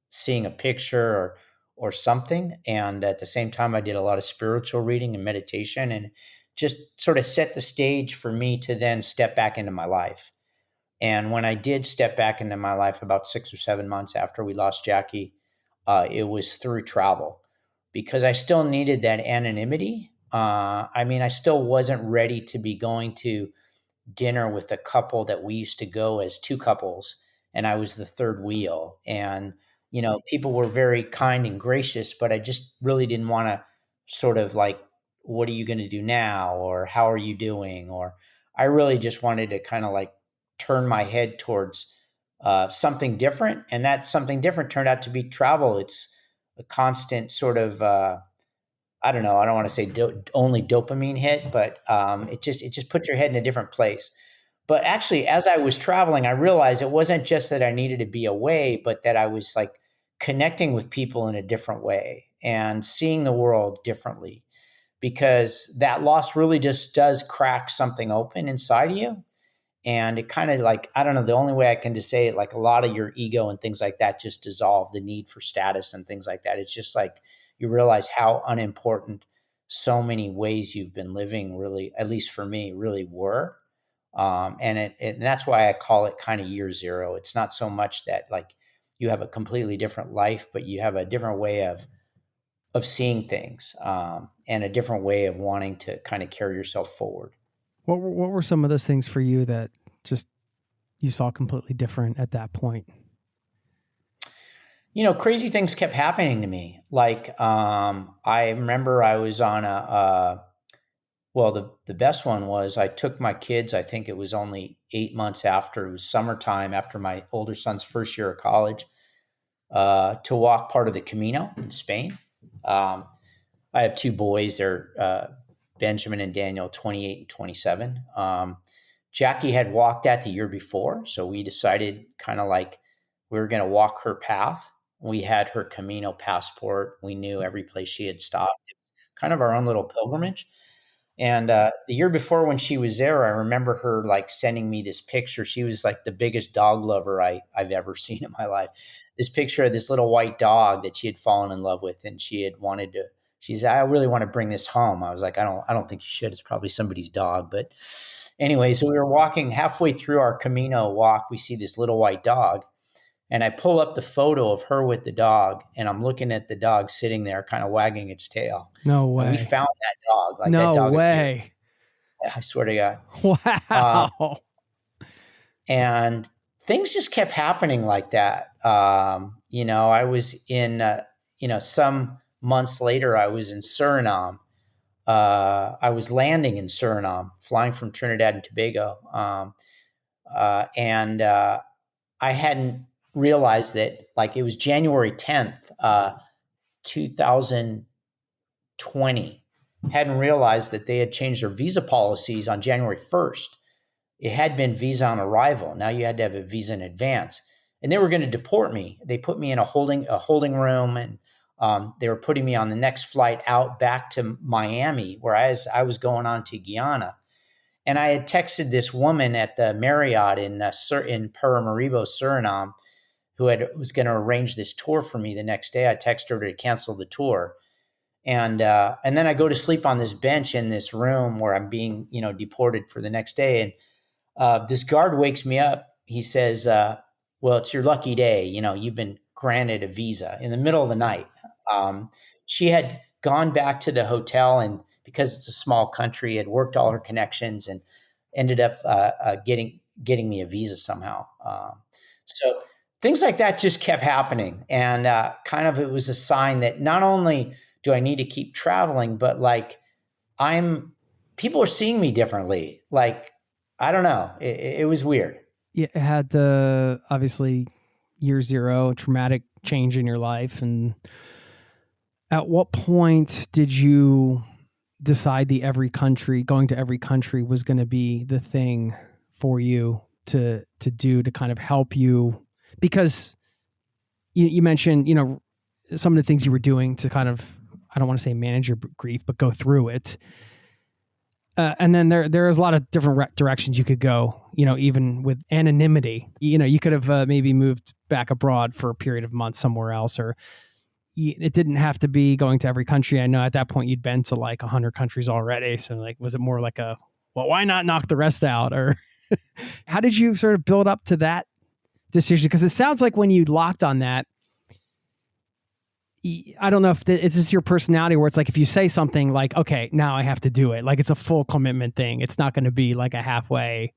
S3: seeing a picture or something. And at the same time, I did a lot of spiritual reading and meditation, and just sort of set the stage for me to then step back into my life. And when I did step back into my life about 6 or 7 months after we lost Jackie, it was through travel, because I still needed that anonymity. I still wasn't ready to be going to dinner with a couple that we used to go as two couples, and I was the third wheel. And, people were very kind and gracious, but I just really didn't want to sort of like, what are you going to do now? Or how are you doing? Or I really just wanted to kind of like turn my head towards something different. And that something different turned out to be travel. It's a constant sort of, I don't know, I don't want to say only dopamine hit, but it just puts your head in a different place. But actually, as I was traveling, I realized it wasn't just that I needed to be away, but that I was like connecting with people in a different way and seeing the world differently, because that loss really just does crack something open inside of you. And it kind of like, I don't know, the only way I can just say it, like a lot of your ego and things like that just dissolve, the need for status and things like that. It's just like you realize how unimportant so many ways you've been living really, at least for me, really were. And that's why I call it kind of year zero. It's not so much that like you have a completely different life, but you have a different way of seeing things, and a different way of wanting to kind of carry yourself forward.
S1: What were some of those things for you that just you saw completely different at that point?
S3: You know, crazy things kept happening to me. Like, I remember I was on the best one was I took my kids, I think it was only 8 months after, it was summertime after my older son's first year of college, to walk part of the Camino in Spain. I have two boys, they're Benjamin and Daniel, 28 and 27. Jackie had walked that the year before, so we decided kind of like we were going to walk her path. We had her Camino passport. We knew every place she had stopped. It was kind of our own little pilgrimage. And the year before when she was there, I remember her like sending me this picture. She was like the biggest dog lover I've ever seen in my life. This picture of this little white dog that she had fallen in love with, and she said, I really want to bring this home. I was like, I don't think you should. It's probably somebody's dog. But anyway, so we were walking halfway through our Camino walk. We see this little white dog. And I pull up the photo of her with the dog, and I'm looking at the dog sitting there kind of wagging its tail.
S1: No way.
S3: And we found that dog. Like
S1: no
S3: that dog
S1: way.
S3: appeared. I swear to God.
S1: Wow.
S3: And things just kept happening like that. You know, I was in, some months later, I was in Suriname. I was landing in Suriname, flying from Trinidad and Tobago. And I hadn't realized that, like, it was January 10th, 2020. Hadn't realized that they had changed their visa policies on January 1st. It had been visa on arrival. Now you had to have a visa in advance. And they were going to deport me. They put me in a holding room, and they were putting me on the next flight out back to Miami, where I was going on to Guyana. And I had texted this woman at the Marriott in Paramaribo, Suriname, who was going to arrange this tour for me the next day. I texted her to cancel the tour. And then I go to sleep on this bench in this room where I'm being, deported for the next day. And this guard wakes me up. He says, well, it's your lucky day. You've been granted a visa in the middle of the night. She had gone back to the hotel, and because it's a small country, had worked all her connections and ended up getting me a visa somehow. So things like that just kept happening. And kind of it was a sign that not only do I need to keep traveling, but like people are seeing me differently. Like, I don't know. It was weird.
S1: Yeah, it had the, obviously, year zero, traumatic change in your life. And at what point did you decide going to every country was going to be the thing for you to do to kind of help you? Because you mentioned, some of the things you were doing to kind of, I don't want to say manage your grief, but go through it. And then there's a lot of different directions you could go, even with anonymity. You could have maybe moved back abroad for a period of months somewhere else, or it didn't have to be going to every country. I know at that point you'd been to like 100 countries already. So like, was it more like why not knock the rest out? Or how did you sort of build up to that decision? Because it sounds like when you locked on that, I don't know if it's just your personality where it's like, if you say something like, okay, now I have to do it. Like it's a full commitment thing. It's not going to be like a halfway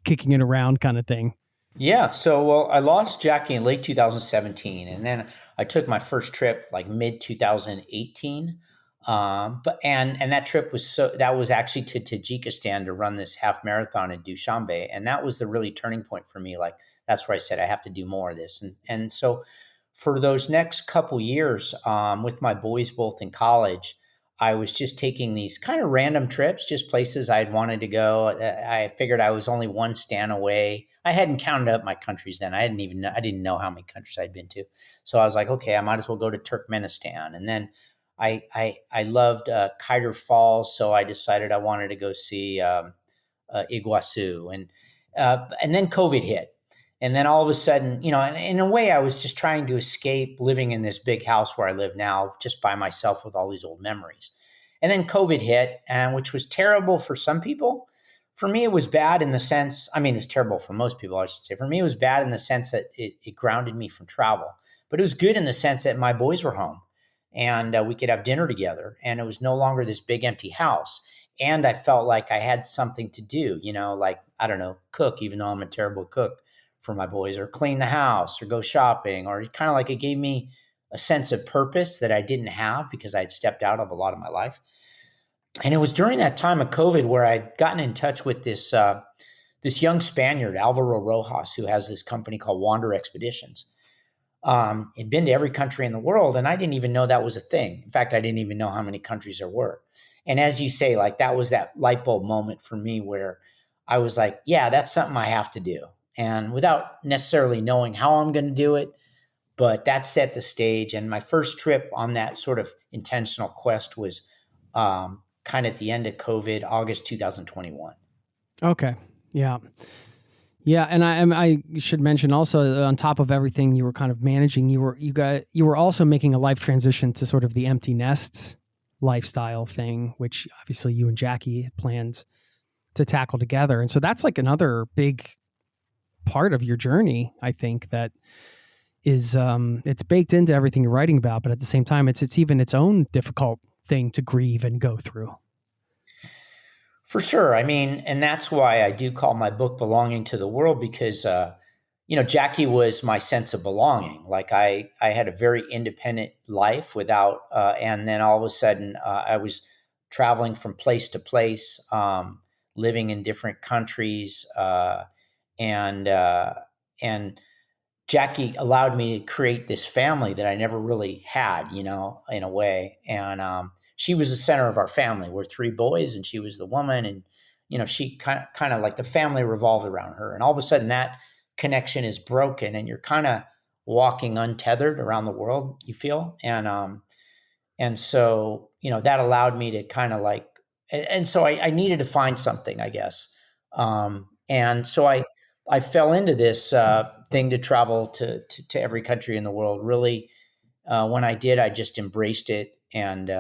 S1: kicking it around kind of thing.
S3: Yeah. So, I lost Jackie in late 2017, and then I took my first trip like mid 2018. But that trip was actually to Tajikistan to run this half marathon in Dushanbe. And that was the really turning point for me. Like, that's where I said, I have to do more of this. And so for those next couple years, with my boys both in college, I was just taking these kind of random trips, just places I'd wanted to go. I figured I was only one stand away. I hadn't counted up my countries then. I didn't know how many countries I'd been to. So I was like, okay, I might as well go to Turkmenistan. And then I loved Kiter Falls, so I decided I wanted to go see Iguazu. And then COVID hit. And then all of a sudden, and in a way, I was just trying to escape living in this big house where I live now, just by myself with all these old memories. And then COVID hit, and which was terrible for some people. For me, it was bad in the sense, it was terrible for most people, I should say. For me, it was bad in the sense that it grounded me from travel. But it was good in the sense that my boys were home, and we could have dinner together, and it was no longer this big empty house. And I felt like I had something to do, like, I don't know, cook, even though I'm a terrible cook, for my boys, or clean the house, or go shopping, or kind of like it gave me a sense of purpose that I didn't have because I'd stepped out of a lot of my life. And it was during that time of COVID where I'd gotten in touch with this young Spaniard, Alvaro Rojas, who has this company called Wander Expeditions. He'd been to every country in the world, and I didn't even know that was a thing. In fact, I didn't even know how many countries there were. And as you say, like, that was that light bulb moment for me where I was like, yeah, that's something I have to do. And without necessarily knowing how I'm going to do it, but that set the stage. And my first trip on that sort of intentional quest was kind of at the end of COVID, August 2021.
S1: Okay. Yeah. Yeah. And I should mention also, on top of everything you were kind of managing, you were also making a life transition to sort of the empty nests lifestyle thing, which obviously you and Jackie had planned to tackle together. And so that's like another big part of your journey, I think, that is it's baked into everything you're writing about, but at the same time it's even its own difficult thing to grieve and go through.
S3: For sure. And that's why I do call my book Belonging to the World, because Jackie was my sense of belonging. Like, I had a very independent life without and then all of a sudden I was traveling from place to place, living in different countries, and Jackie allowed me to create this family that I never really had, in a way. And she was the center of our family. We're three boys, and she was the woman. And, she kind of like the family revolved around her. And all of a sudden that connection is broken, and you're kind of walking untethered around the world, you feel. And so, that allowed me to kind of like, and so I needed to find something, I guess. And so I fell into this thing to travel to every country in the world. Really, when I did, I just embraced it. And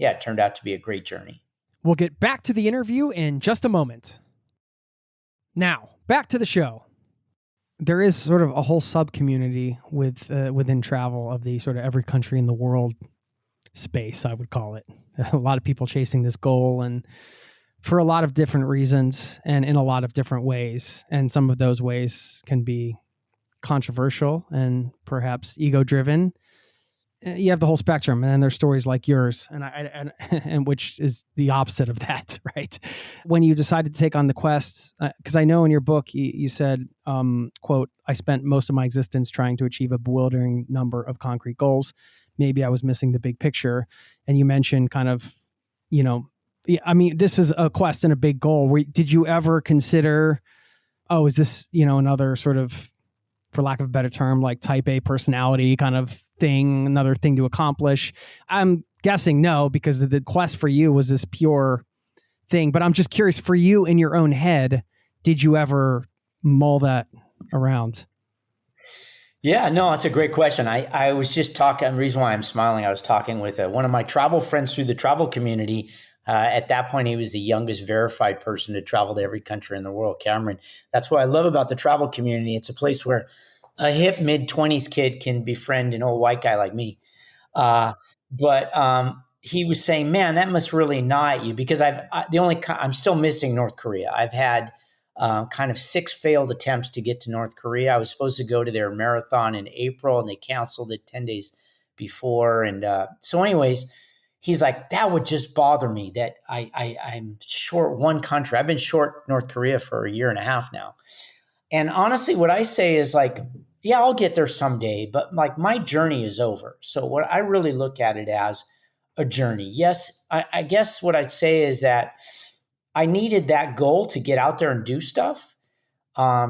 S3: it turned out to be a great journey.
S1: We'll get back to the interview in just a moment. Now, back to the show. There is sort of a whole sub-community within travel of the sort of every country in the world space, I would call it. A lot of people chasing this goal, and for a lot of different reasons and in a lot of different ways. And some of those ways can be controversial and perhaps ego-driven. You have the whole spectrum, and then there's stories like yours, and which is the opposite of that, right? When you decided to take on the quest, because I know in your book you said, quote, "I spent most of my existence trying to achieve a bewildering number of concrete goals. Maybe I was missing the big picture." And you mentioned kind of, this is a quest and a big goal. Did you ever consider, is this, another sort of, for lack of a better term, like type A personality kind of thing, another thing to accomplish? I'm guessing no, because the quest for you was this pure thing. But I'm just curious, for you in your own head, did you ever mull that around?
S3: Yeah, no, that's a great question. I was just talking, the reason why I'm smiling, I was talking with one of my travel friends through the travel community. At that point, he was the youngest verified person to travel to every country in the world, Cameron. That's what I love about the travel community. It's a place where a hip mid-20s kid can befriend an old white guy like me. But he was saying, man, that must really gnaw at you, because I'm still missing North Korea. I've had kind of 6 failed attempts to get to North Korea. I was supposed to go to their marathon in April, and they canceled it 10 days before. And so anyways, he's like, that would just bother me that I'm short one country. I've been short North Korea for a year and a half now. And honestly, what I say is, like, yeah, I'll get there someday, but like my journey is over. So what I really look at it as a journey. Yes, I guess what I'd say is that I needed that goal to get out there and do stuff,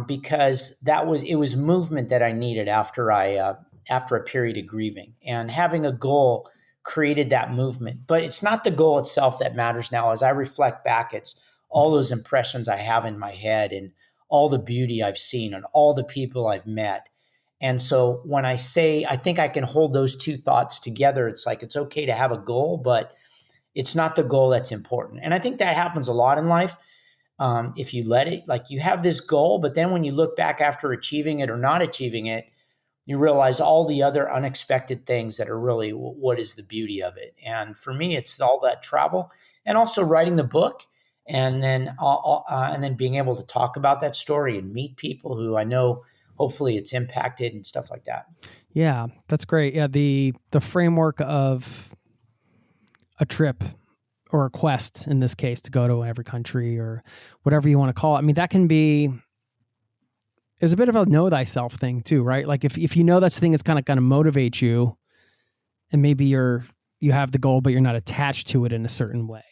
S3: because it was movement that I needed after a period of grieving, and having a goal created that movement. But it's not the goal itself that matters now. As I reflect back, it's all those impressions I have in my head, and all the beauty I've seen, and all the people I've met. And so when I say I think I can hold those two thoughts together, it's like it's okay to have a goal, but it's not the goal that's important. And I think that happens a lot in life. If you let it, like you have this goal, but then when you look back after achieving it or not achieving it, you realize all the other unexpected things that are really what is the beauty of it. And for me, it's all that travel, and also writing the book, and then being able to talk about that story and meet people who I know hopefully it's impacted and stuff like that.
S1: Yeah, that's great. Yeah, the framework of a trip, or a quest in this case, to go to every country or whatever you want to call it. I mean, that can be, is a bit of a know thyself thing too, right? Like if you know that's the thing that's kind of going to motivate you, and maybe you have the goal, but you're not attached to it in a certain way,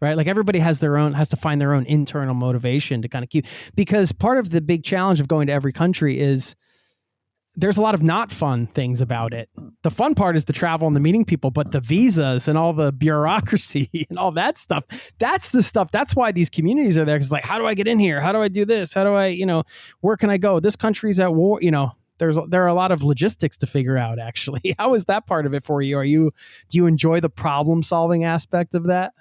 S1: right? Like everybody has to find their own internal motivation to kind of keep, because part of the big challenge of going to every country is there's a lot of not fun things about it. The fun part is the travel and the meeting people, but the visas and all the bureaucracy and all that stuff, that's the stuff. That's why these communities are there. Cause it's like, how do I get in here? How do I do this? How do I, where can I go? This country's at war, there are a lot of logistics to figure out actually. How is that part of it for you? Do you enjoy the problem solving aspect of that?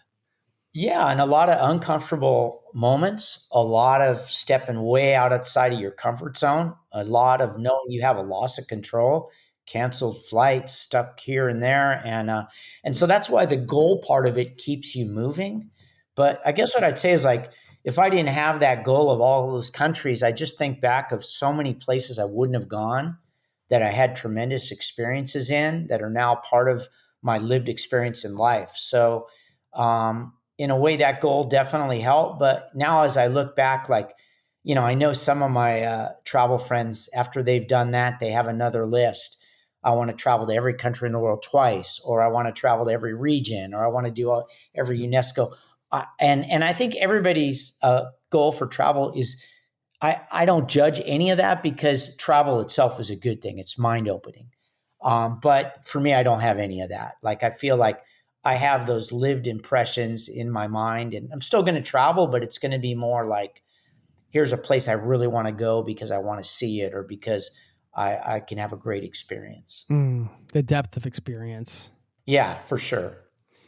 S3: Yeah, and a lot of uncomfortable moments, a lot of stepping way outside of your comfort zone, a lot of knowing you have a loss of control, canceled flights, stuck here and there, and so that's why the goal part of it keeps you moving. But I guess what I'd say is like if I didn't have that goal of all those countries, I just think back of so many places I wouldn't have gone that I had tremendous experiences in that are now part of my lived experience in life. So in a way, that goal definitely helped. But now as I look back, like, I know some of my travel friends, after they've done that, they have another list. I want to travel to every country in the world twice, or I want to travel to every region, or I want to do every UNESCO. And I think everybody's goal for travel is, I don't judge any of that, because travel itself is a good thing. It's mind opening. But for me, I don't have any of that. Like, I feel like I have those lived impressions in my mind, and I'm still going to travel, but it's going to be more like, here's a place I really want to go because I want to see it, or because I can have a great experience.
S1: The depth of experience.
S3: Yeah, for sure.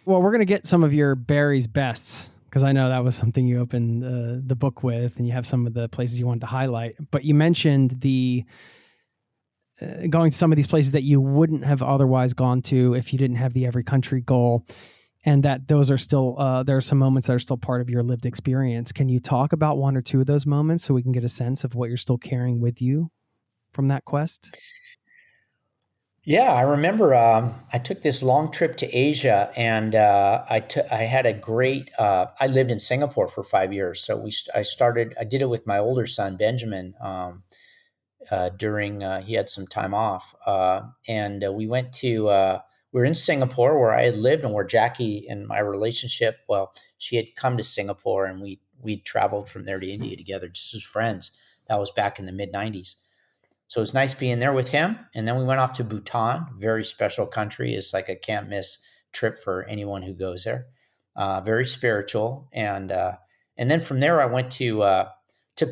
S1: Well, we're going to get some of your Barry's bests, because I know that was something you opened the book with, and you have some of the places you wanted to highlight. But you mentioned going to some of these places that you wouldn't have otherwise gone to if you didn't have the every country goal, and that those are still, there are some moments that are still part of your lived experience. Can you talk about one or two of those moments so we can get a sense of what you're still carrying with you from that quest?
S3: Yeah, I remember I took this long trip to Asia, and I had a great, I lived in Singapore for 5 years. So I did it with my older son, Benjamin, during he had some time off, and we were in Singapore, where I had lived, and where Jackie and my relationship, well, she had come to Singapore, and we traveled from there to India together just as friends. That was back in the mid-90s. So it was nice being there with him. And then we went off to Bhutan, very special country. It's like a can't miss trip for anyone who goes there. Very spiritual. And then from there, I went to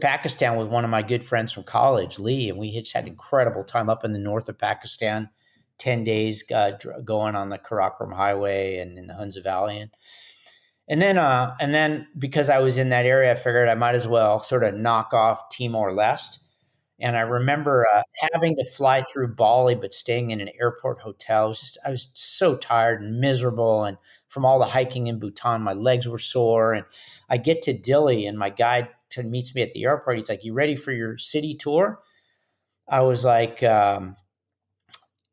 S3: Pakistan with one of my good friends from college, Lee, and we had an incredible time up in the north of Pakistan, 10 days going on the Karakoram Highway and in the Hunza Valley. And then because I was in that area, I figured I might as well sort of knock off Timor-Leste. And I remember having to fly through Bali, but staying in an airport hotel. I was so tired and miserable. And from all the hiking in Bhutan, my legs were sore. And I get to Dili, and my guide meets me at the airport. He's like, "You ready for your city tour?" I was like, "No,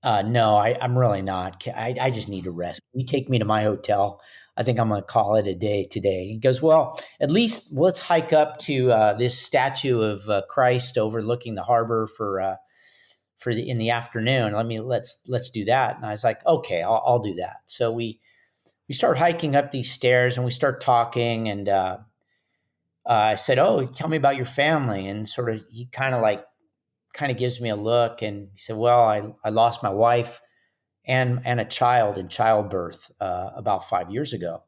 S3: I'm really not. I just need to rest. Can you take me to my hotel? I think I'm going to call it a day today." He goes, "Well, at least let's hike up to this statue of Christ overlooking the harbor for in the afternoon. Let's do that. And I was like, okay, I'll do that. So we start hiking up these stairs and we start talking. And I said, oh, tell me about your family. And sort of, he kind of gives me a look, and he said, well, I lost my wife and a child in childbirth about 5 years ago.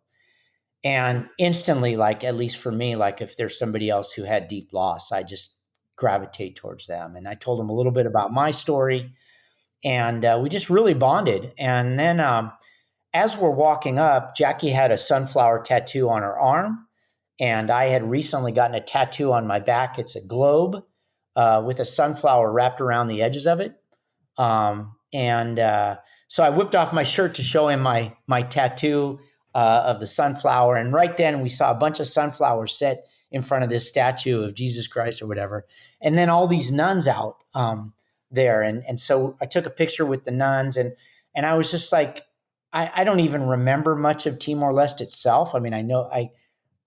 S3: And instantly, like, at least for me, like if there's somebody else who had deep loss, I just gravitate towards them. And I told him a little bit about my story, and we just really bonded. And then as we're walking up, Jackie had a sunflower tattoo on her arm, and I had recently gotten a tattoo on my back. It's a globe with a sunflower wrapped around the edges of it. So I whipped off my shirt to show him my tattoo of the sunflower. And right then we saw a bunch of sunflowers set in front of this statue of Jesus Christ or whatever. And then all these nuns out there. And so I took a picture with the nuns, and I was just like, I don't even remember much of Timor-Leste itself. I mean, I know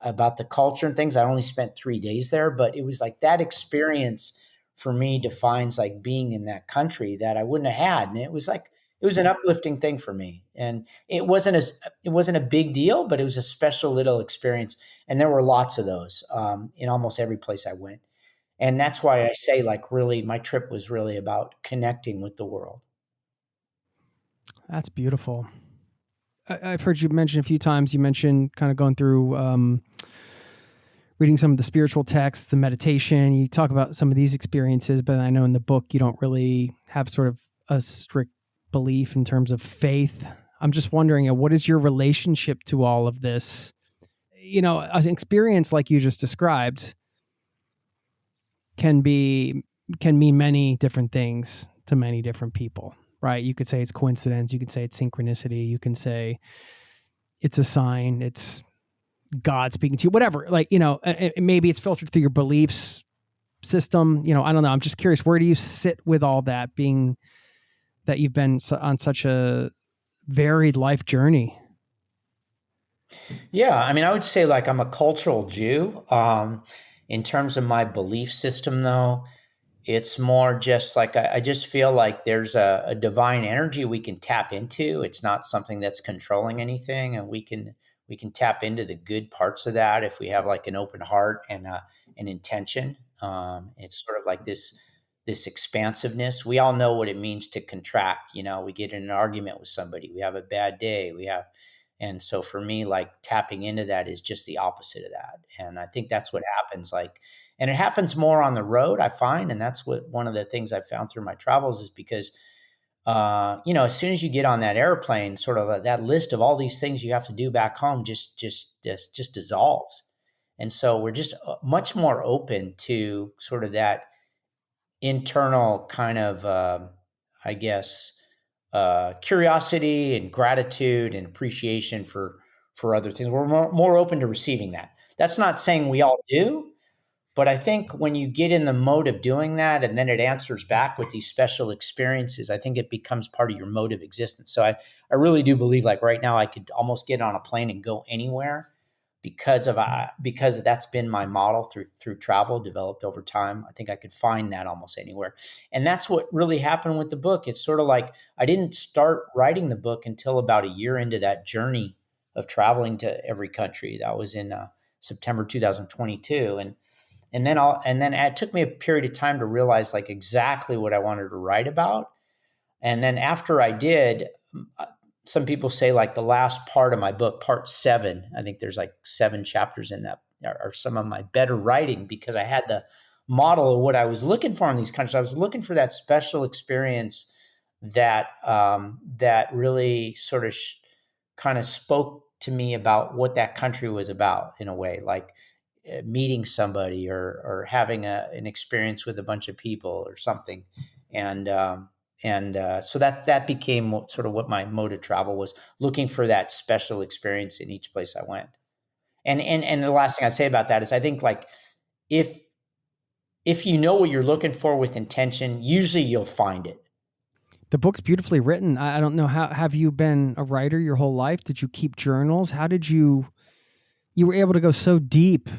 S3: about the culture and things. I only spent 3 days there, but it was like that experience for me defines like being in that country that I wouldn't have had. And it was an uplifting thing for me. And it wasn't a big deal, but it was a special little experience. And there were lots of those in almost every place I went. And that's why I say, like, really, my trip was really about connecting with the world.
S1: That's beautiful. I've heard you mention a few times, you mentioned kind of going through reading some of the spiritual texts, the meditation. You talk about some of these experiences, but I know in the book you don't really have sort of a strict belief in terms of faith. I'm just wondering, what is your relationship to all of this? You know, an experience like you just described can mean many different things to many different people, right? You could say it's coincidence. You could say it's synchronicity. You can say it's a sign. It's God speaking to you, whatever. Like, you know, maybe it's filtered through your beliefs system. You know, I don't know. I'm just curious, where do you sit with all that, being that you've been on such a varied life journey?
S3: Yeah. I mean, I would say, like, I'm a cultural Jew. In terms of my belief system, though, it's more just like, I just feel like there's a divine energy we can tap into. It's not something that's controlling anything, and we can tap into the good parts of that if we have like an open heart and an intention. It's sort of like this expansiveness. We all know what it means to contract. You know, we get in an argument with somebody, we have a bad day, and so for me, like, tapping into that is just the opposite of that. And I think that's what happens. Like, and it happens more on the road, I find. And that's what one of the things I've found through my travels is because, you know, as soon as you get on that airplane, sort of that list of all these things you have to do back home just dissolves. And so we're just much more open to sort of that internal kind of, I guess, curiosity and gratitude and appreciation for other things. We're more open to receiving that. That's not saying we all do, but I think when you get in the mode of doing that and then it answers back with these special experiences, I think it becomes part of your mode of existence. So I really do believe, like, right now I could almost get on a plane and go anywhere because that's been my model through travel developed over time. I think I could find that almost anywhere. And that's what really happened with the book. It's sort of like I didn't start writing the book until about a year into that journey of traveling to every country. That was in September 2022. And then it took me a period of time to realize, like, exactly what I wanted to write about. And then after I did, some people say, like, the last part of my book, part 7, I think there's like 7 chapters in that, are some of my better writing, because I had the model of what I was looking for in these countries. I was looking for that special experience that really sort of kind of spoke to me about what that country was about, in a way, like meeting somebody or having an experience with a bunch of people or something. And so that became sort of what my mode of travel was, looking for that special experience in each place I went. And the last thing I'd say about that is, I think, like, if you know what you're looking for with intention, usually you'll find it.
S1: The book's beautifully written. I don't know, have you been a writer your whole life? Did you keep journals? How did you were able to go so deep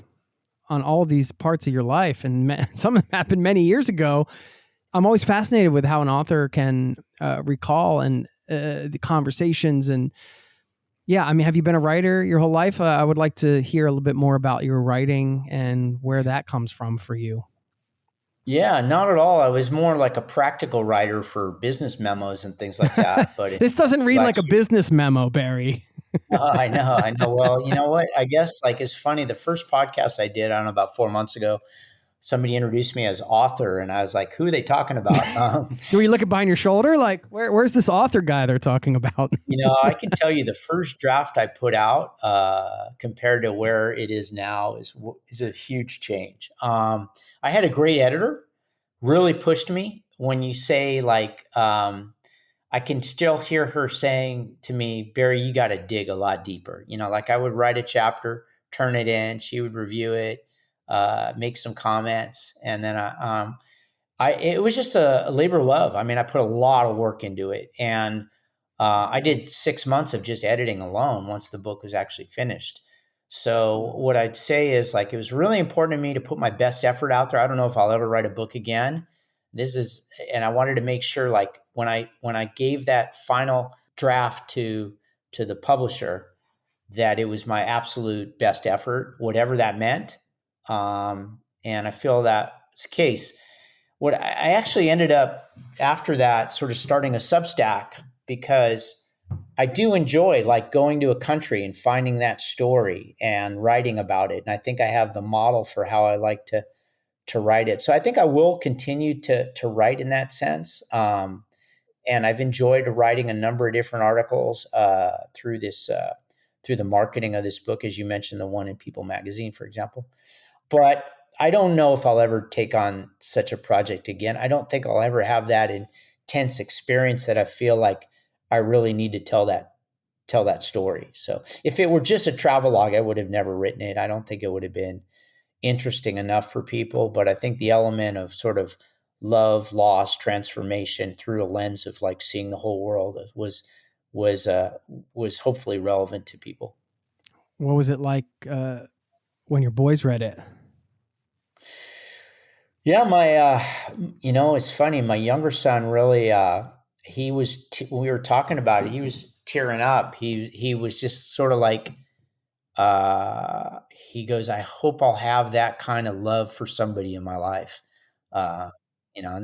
S1: on all of these parts of your life? And some of them happened many years ago. I'm always fascinated with how an author can recall and the conversations. And yeah, I mean, have you been a writer your whole life? I would like to hear a little bit more about your writing and where that comes from for you.
S3: Yeah, not at all. I was more like a practical writer for business memos and things like that. But
S1: This doesn't read like a business memo, Barry.
S3: I know. Well, you know what? I guess like it's funny. The first podcast I did, I don't know, about 4 months ago, somebody introduced me as author, and I was like, "Who are they talking about?"
S1: Were you looking behind your shoulder, like, where's this author guy they're talking about?
S3: I can tell you the first draft I put out compared to where it is now is a huge change. I had a great editor, really pushed me. When you say like, I can still hear her saying to me, "Barry, you got to dig a lot deeper." Like I would write a chapter, turn it in, she would review it, make some comments, and then it was just a labor of love. I mean, I put a lot of work into it, and I did 6 months of just editing alone once the book was actually finished. So what I'd say is like, it was really important to me to put my best effort out there. I don't know if I'll ever write a book again. And I wanted to make sure like when I gave that final draft to the publisher, that it was my absolute best effort, whatever that meant. And I feel that's the case. What I actually ended up after that sort of starting a Substack, because I do enjoy like going to a country and finding that story and writing about it. And I think I have the model for how I like to write it. So I think I will continue to write in that sense. And I've enjoyed writing a number of different articles through the marketing of this book, as you mentioned, the one in People Magazine, for example. But I don't know if I'll ever take on such a project again. I don't think I'll ever have that intense experience that I feel like I really need to tell that story. So if it were just a travelogue, I would have never written it. I don't think it would have been interesting enough for people. But I think the element of sort of love, loss, transformation through a lens of like seeing the whole world was hopefully relevant to people.
S1: What was it like when your boys read it?
S3: Yeah, it's funny. My younger son really, when we were talking about it, he was tearing up. He was just sort of like, he goes, "I hope I'll have that kind of love for somebody in my life." And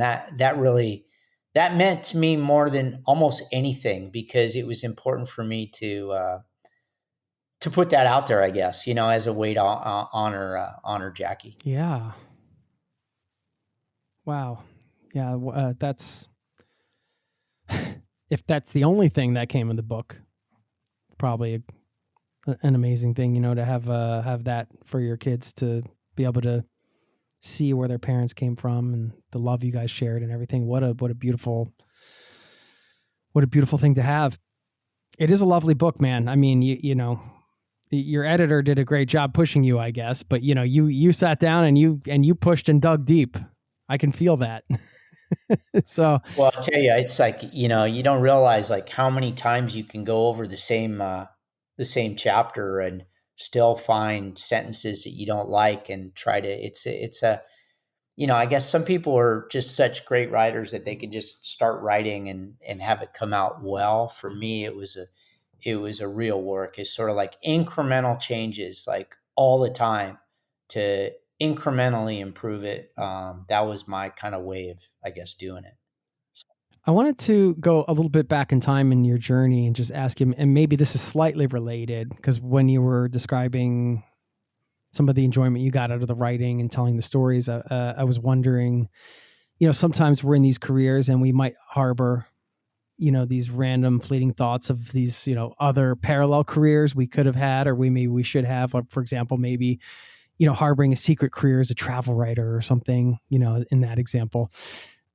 S3: that meant to me more than almost anything, because it was important for me to put that out there, I guess, as a way to honor Jackie.
S1: Yeah. Wow. Yeah. That's, if that's the only thing that came in the book, it's probably an amazing thing, to have that for your kids, to be able to see where their parents came from and the love you guys shared and everything. What a beautiful thing to have. It is a lovely book, man. I mean, your editor did a great job pushing you, I guess, but you sat down and you pushed and dug deep. I can feel that. So,
S3: well, I'll tell you, it's like, you don't realize like how many times you can go over the same chapter and still find sentences that you don't like and try to, I guess some people are just such great writers that they can just start writing and have it come out well. For me, it was a real work. It's sort of like incremental changes, like all the time, to incrementally improve it. That was my kind of way of, I guess, doing it.
S1: I wanted to go a little bit back in time in your journey and just ask you, and maybe this is slightly related, because when you were describing some of the enjoyment you got out of the writing and telling the stories, I was wondering, sometimes we're in these careers and we might harbor, these random fleeting thoughts of these, other parallel careers we could have had, or we should have, like, for example, maybe, harboring a secret career as a travel writer or something, in that example.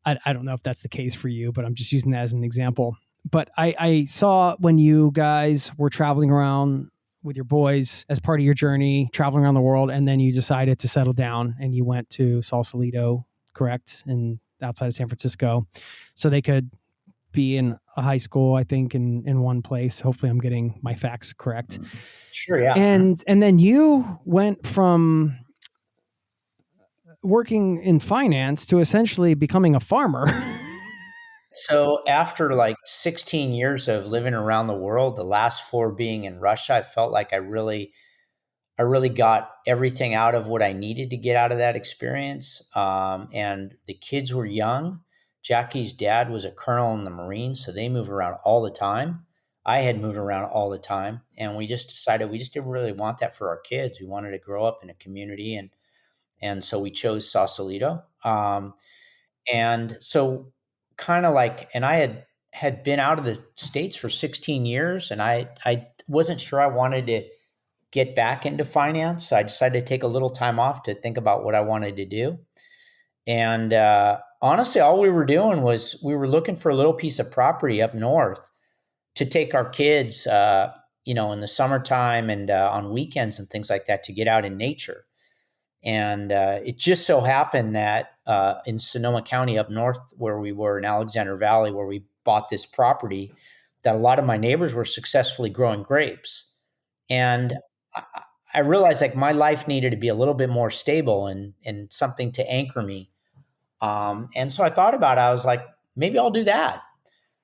S1: I don't know if that's the case for you, but I'm just using that as an example. But I saw when you guys were traveling around with your boys as part of your journey, traveling around the world, and then you decided to settle down and you went to Sausalito, correct? And outside of San Francisco, so they could be in a high school, I think, in one place. Hopefully I'm getting my facts correct.
S3: Sure, yeah.
S1: And then you went from working in finance to essentially becoming a farmer.
S3: So after like 16 years of living around the world, the last 4 being in Russia, I felt like I really got everything out of what I needed to get out of that experience. And the kids were young. Jackie's dad was a colonel in the Marines, so they move around all the time. I had moved around all the time, and we just decided we just didn't really want that for our kids. We wanted to grow up in a community, and so we chose Sausalito. And so kind of like, and I had been out of the States for 16 years, and I wasn't sure I wanted to get back into finance. So I decided to take a little time off to think about what I wanted to do. And honestly, all we were doing was we were looking for a little piece of property up north to take our kids, in the summertime and on weekends and things like that to get out in nature. And it just so happened that in Sonoma County up north, where we were in Alexander Valley, where we bought this property, that a lot of my neighbors were successfully growing grapes. And I realized like my life needed to be a little bit more stable and something to anchor me. And so I thought about it. I was like, maybe I'll do that.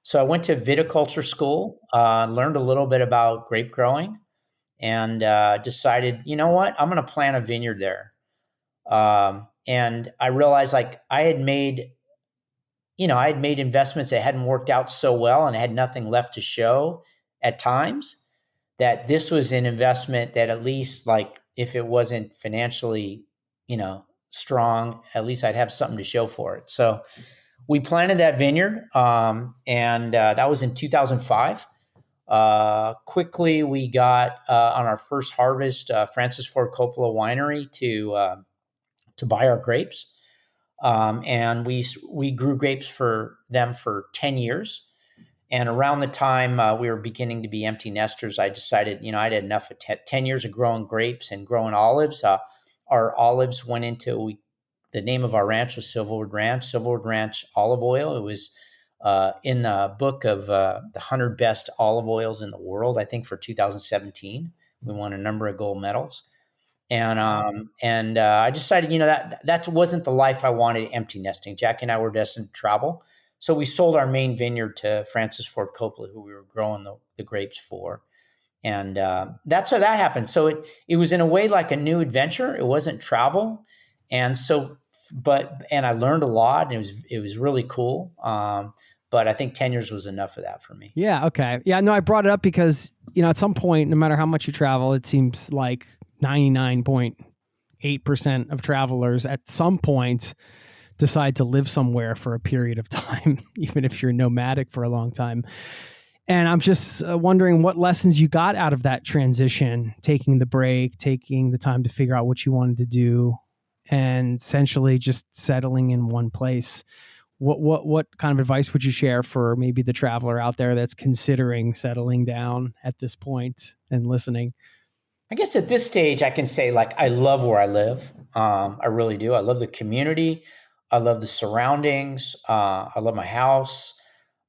S3: So I went to viticulture school, learned a little bit about grape growing, and decided, you know what, I'm going to plant a vineyard there. And I realized like I had made investments that hadn't worked out so well and I had nothing left to show at times, that this was an investment that at least like if it wasn't financially, strong, at least I'd have something to show for it. So we planted that vineyard, and that was in 2005. Quickly, we got on our first harvest, Francis Ford Coppola Winery to buy our grapes, and we grew grapes for them for 10 years. And around the time we were beginning to be empty nesters, I decided, I'd had enough of 10 years of growing grapes and growing olives. Our olives went into, the name of our ranch was Silverwood Ranch Olive Oil. It was in the book of the 100 best olive oils in the world, I think for 2017. We won a number of gold medals. And I decided, that wasn't the life I wanted, empty nesting. Jackie and I were destined to travel. So we sold our main vineyard to Francis Ford Coppola, who we were growing the grapes for. And that's how that happened. So it was in a way like a new adventure. It wasn't travel. And so, and I learned a lot, and it was really cool. But I think 10 years was enough of that for me.
S1: Yeah. Okay. Yeah. No, I brought it up because, at some point, no matter how much you travel, it seems like 99.8% of travelers at some point decide to live somewhere for a period of time, even if you're nomadic for a long time. And I'm just wondering what lessons you got out of that transition, taking the break, taking the time to figure out what you wanted to do, and essentially just settling in one place. What kind of advice would you share for maybe the traveler out there that's considering settling down at this point and listening?
S3: I guess at this stage, I can say like, I love where I live. I really do. I love the community. I love the surroundings. I love my house.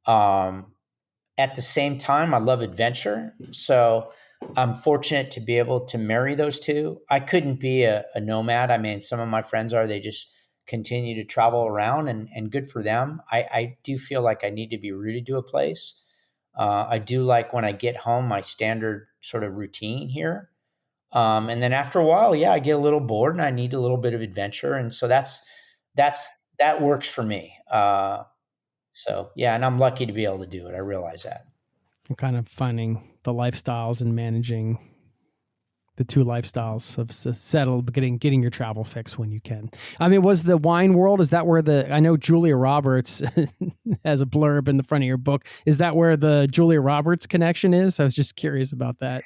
S3: At the same time, I love adventure. So I'm fortunate to be able to marry those two. I couldn't be a nomad. I mean, some of my friends they just continue to travel around, and good for them. I do feel like I need to be rooted to a place. I do like when I get home, my standard sort of routine here. And then after a while, I get a little bored and I need a little bit of adventure. And so that works for me. And I'm lucky to be able to do it. I realize that.
S1: I'm kind of finding the lifestyles and managing the two lifestyles of getting your travel fix when you can. I mean, was the wine world, is that where I know Julia Roberts has a blurb in the front of your book. Is that where the Julia Roberts connection is? I was just curious about that.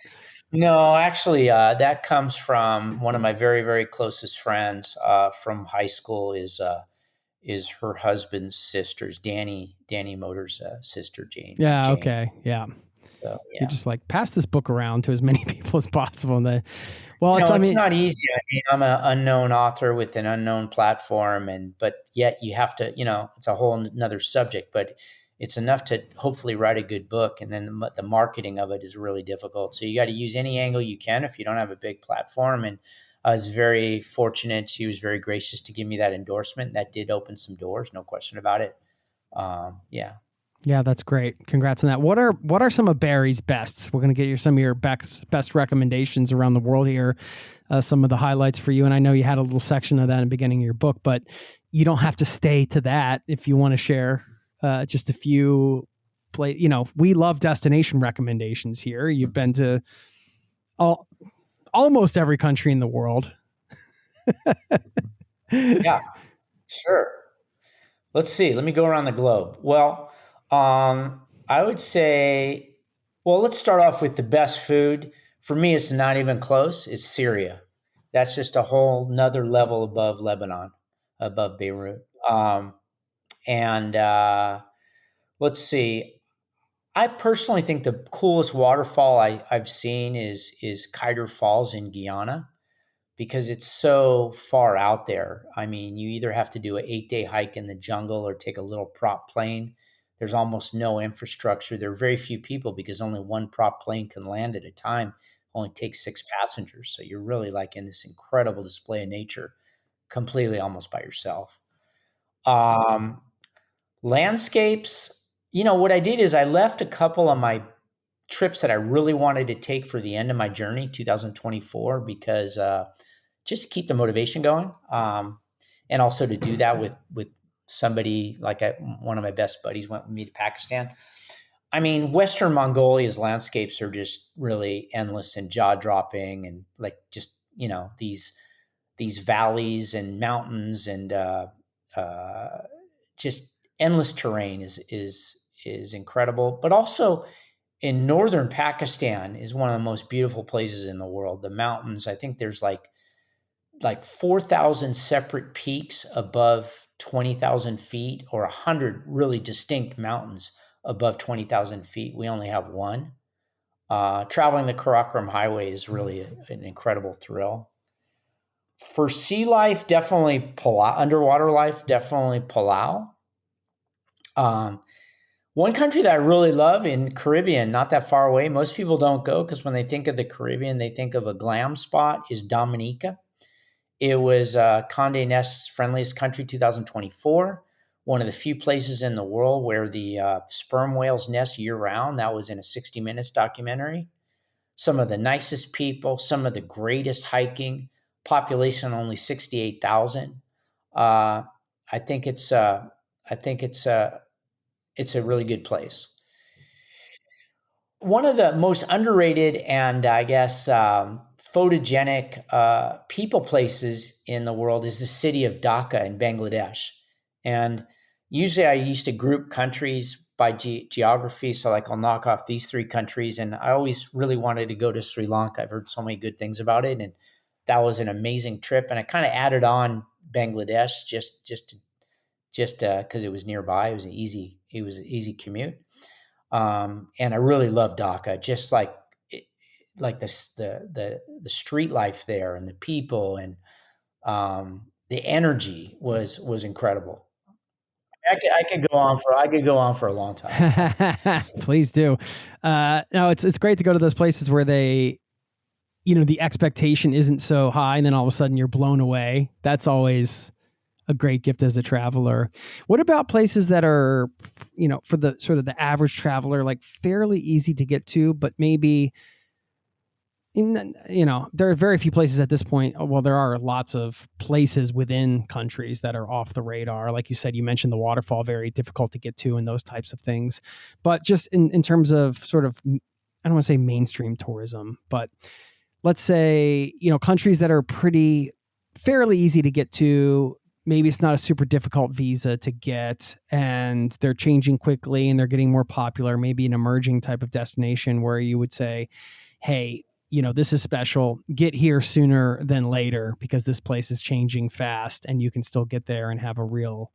S3: No, actually, that comes from one of my very, very closest friends from high school is her husband's sister's, Danny Motor's sister, Jane.
S1: Yeah,
S3: Jane.
S1: okay, yeah.
S3: So,
S1: You just like pass this book around to as many people as possible. And
S3: it's not easy. I mean, I'm an unknown author with an unknown platform, but yet you have to, it's a whole another subject, but it's enough to hopefully write a good book. And then the marketing of it is really difficult. So you got to use any angle you can if you don't have a big platform. And I was very fortunate. She was very gracious to give me that endorsement. That did open some doors, no question about it. Yeah.
S1: Yeah, that's great. Congrats on that. What are some of Barry's bests? We're going to get some of your best recommendations around the world here. Some of the highlights for you. And I know you had a little section of that in the beginning of your book, but you don't have to stay to that if you want to share just a few we love destination recommendations here. You've been to almost every country in the world.
S3: Yeah, sure. Let's see. Let me go around the globe. Well, I would say, let's start off with the best food. For me, it's not even close. It's Syria. That's just a whole nother level above Lebanon, above Beirut. And let's see. I personally think the coolest waterfall I've seen is Kiter Falls in Guyana, because it's so far out there. I mean, you either have to do an 8-day hike in the jungle or take a little prop plane. There's almost no infrastructure. There are very few people because only one prop plane can land at a time. Only takes 6 passengers. So you're really like in this incredible display of nature, completely almost by yourself. Landscapes, what I did is I left a couple of my trips that I really wanted to take for the end of my journey, 2024, because just to keep the motivation going, and also to do that with somebody like one of my best buddies went with me to Pakistan. I mean, Western Mongolia's landscapes are just really endless and jaw-dropping, and like just these valleys and mountains and just endless terrain is incredible. But also in northern Pakistan is one of the most beautiful places in the world. The mountains, I think there's like 4,000 separate peaks above 20,000 feet, or 100 really distinct mountains above 20,000 feet. We only have one. Traveling the Karakoram Highway is really an incredible thrill. For sea life, definitely Palau. Underwater life, definitely Palau. One country that I really love in Caribbean, not that far away, most people don't go because when they think of the Caribbean, they think of a glam spot, is Dominica. It was Condé Nast's friendliest country 2024, one of the few places in the world where the sperm whales nest year-round. That was in a 60 Minutes documentary. Some of the nicest people, some of the greatest hiking, population only 68,000. I think it's a really good place. One of the most underrated and I guess photogenic people places in the world is the city of Dhaka in Bangladesh. And usually I used to group countries by geography. So like I'll knock off these 3 countries, and I always really wanted to go to Sri Lanka. I've heard so many good things about it, and that was an amazing trip. And I kind of added on Bangladesh just because it was nearby. It was an easy commute. And I really love Dhaka, just like the street life there and the people and the energy was incredible. I could go on for a long time.
S1: Please do. No, it's great to go to those places where they, the expectation isn't so high, and then all of a sudden you're blown away. That's always a great gift as a traveler. What about places that are, for the sort of the average traveler, like fairly easy to get to, but maybe there are very few places at this point. Well, there are lots of places within countries that are off the radar. Like you said, you mentioned the waterfall, very difficult to get to and those types of things. But just in terms of sort of, I don't want to say mainstream tourism, but let's say, countries that are fairly easy to get to. Maybe it's not a super difficult visa to get, and they're changing quickly and they're getting more popular. Maybe an emerging type of destination where you would say, hey, this is special. Get here sooner than later because this place is changing fast, and you can still get there and have a real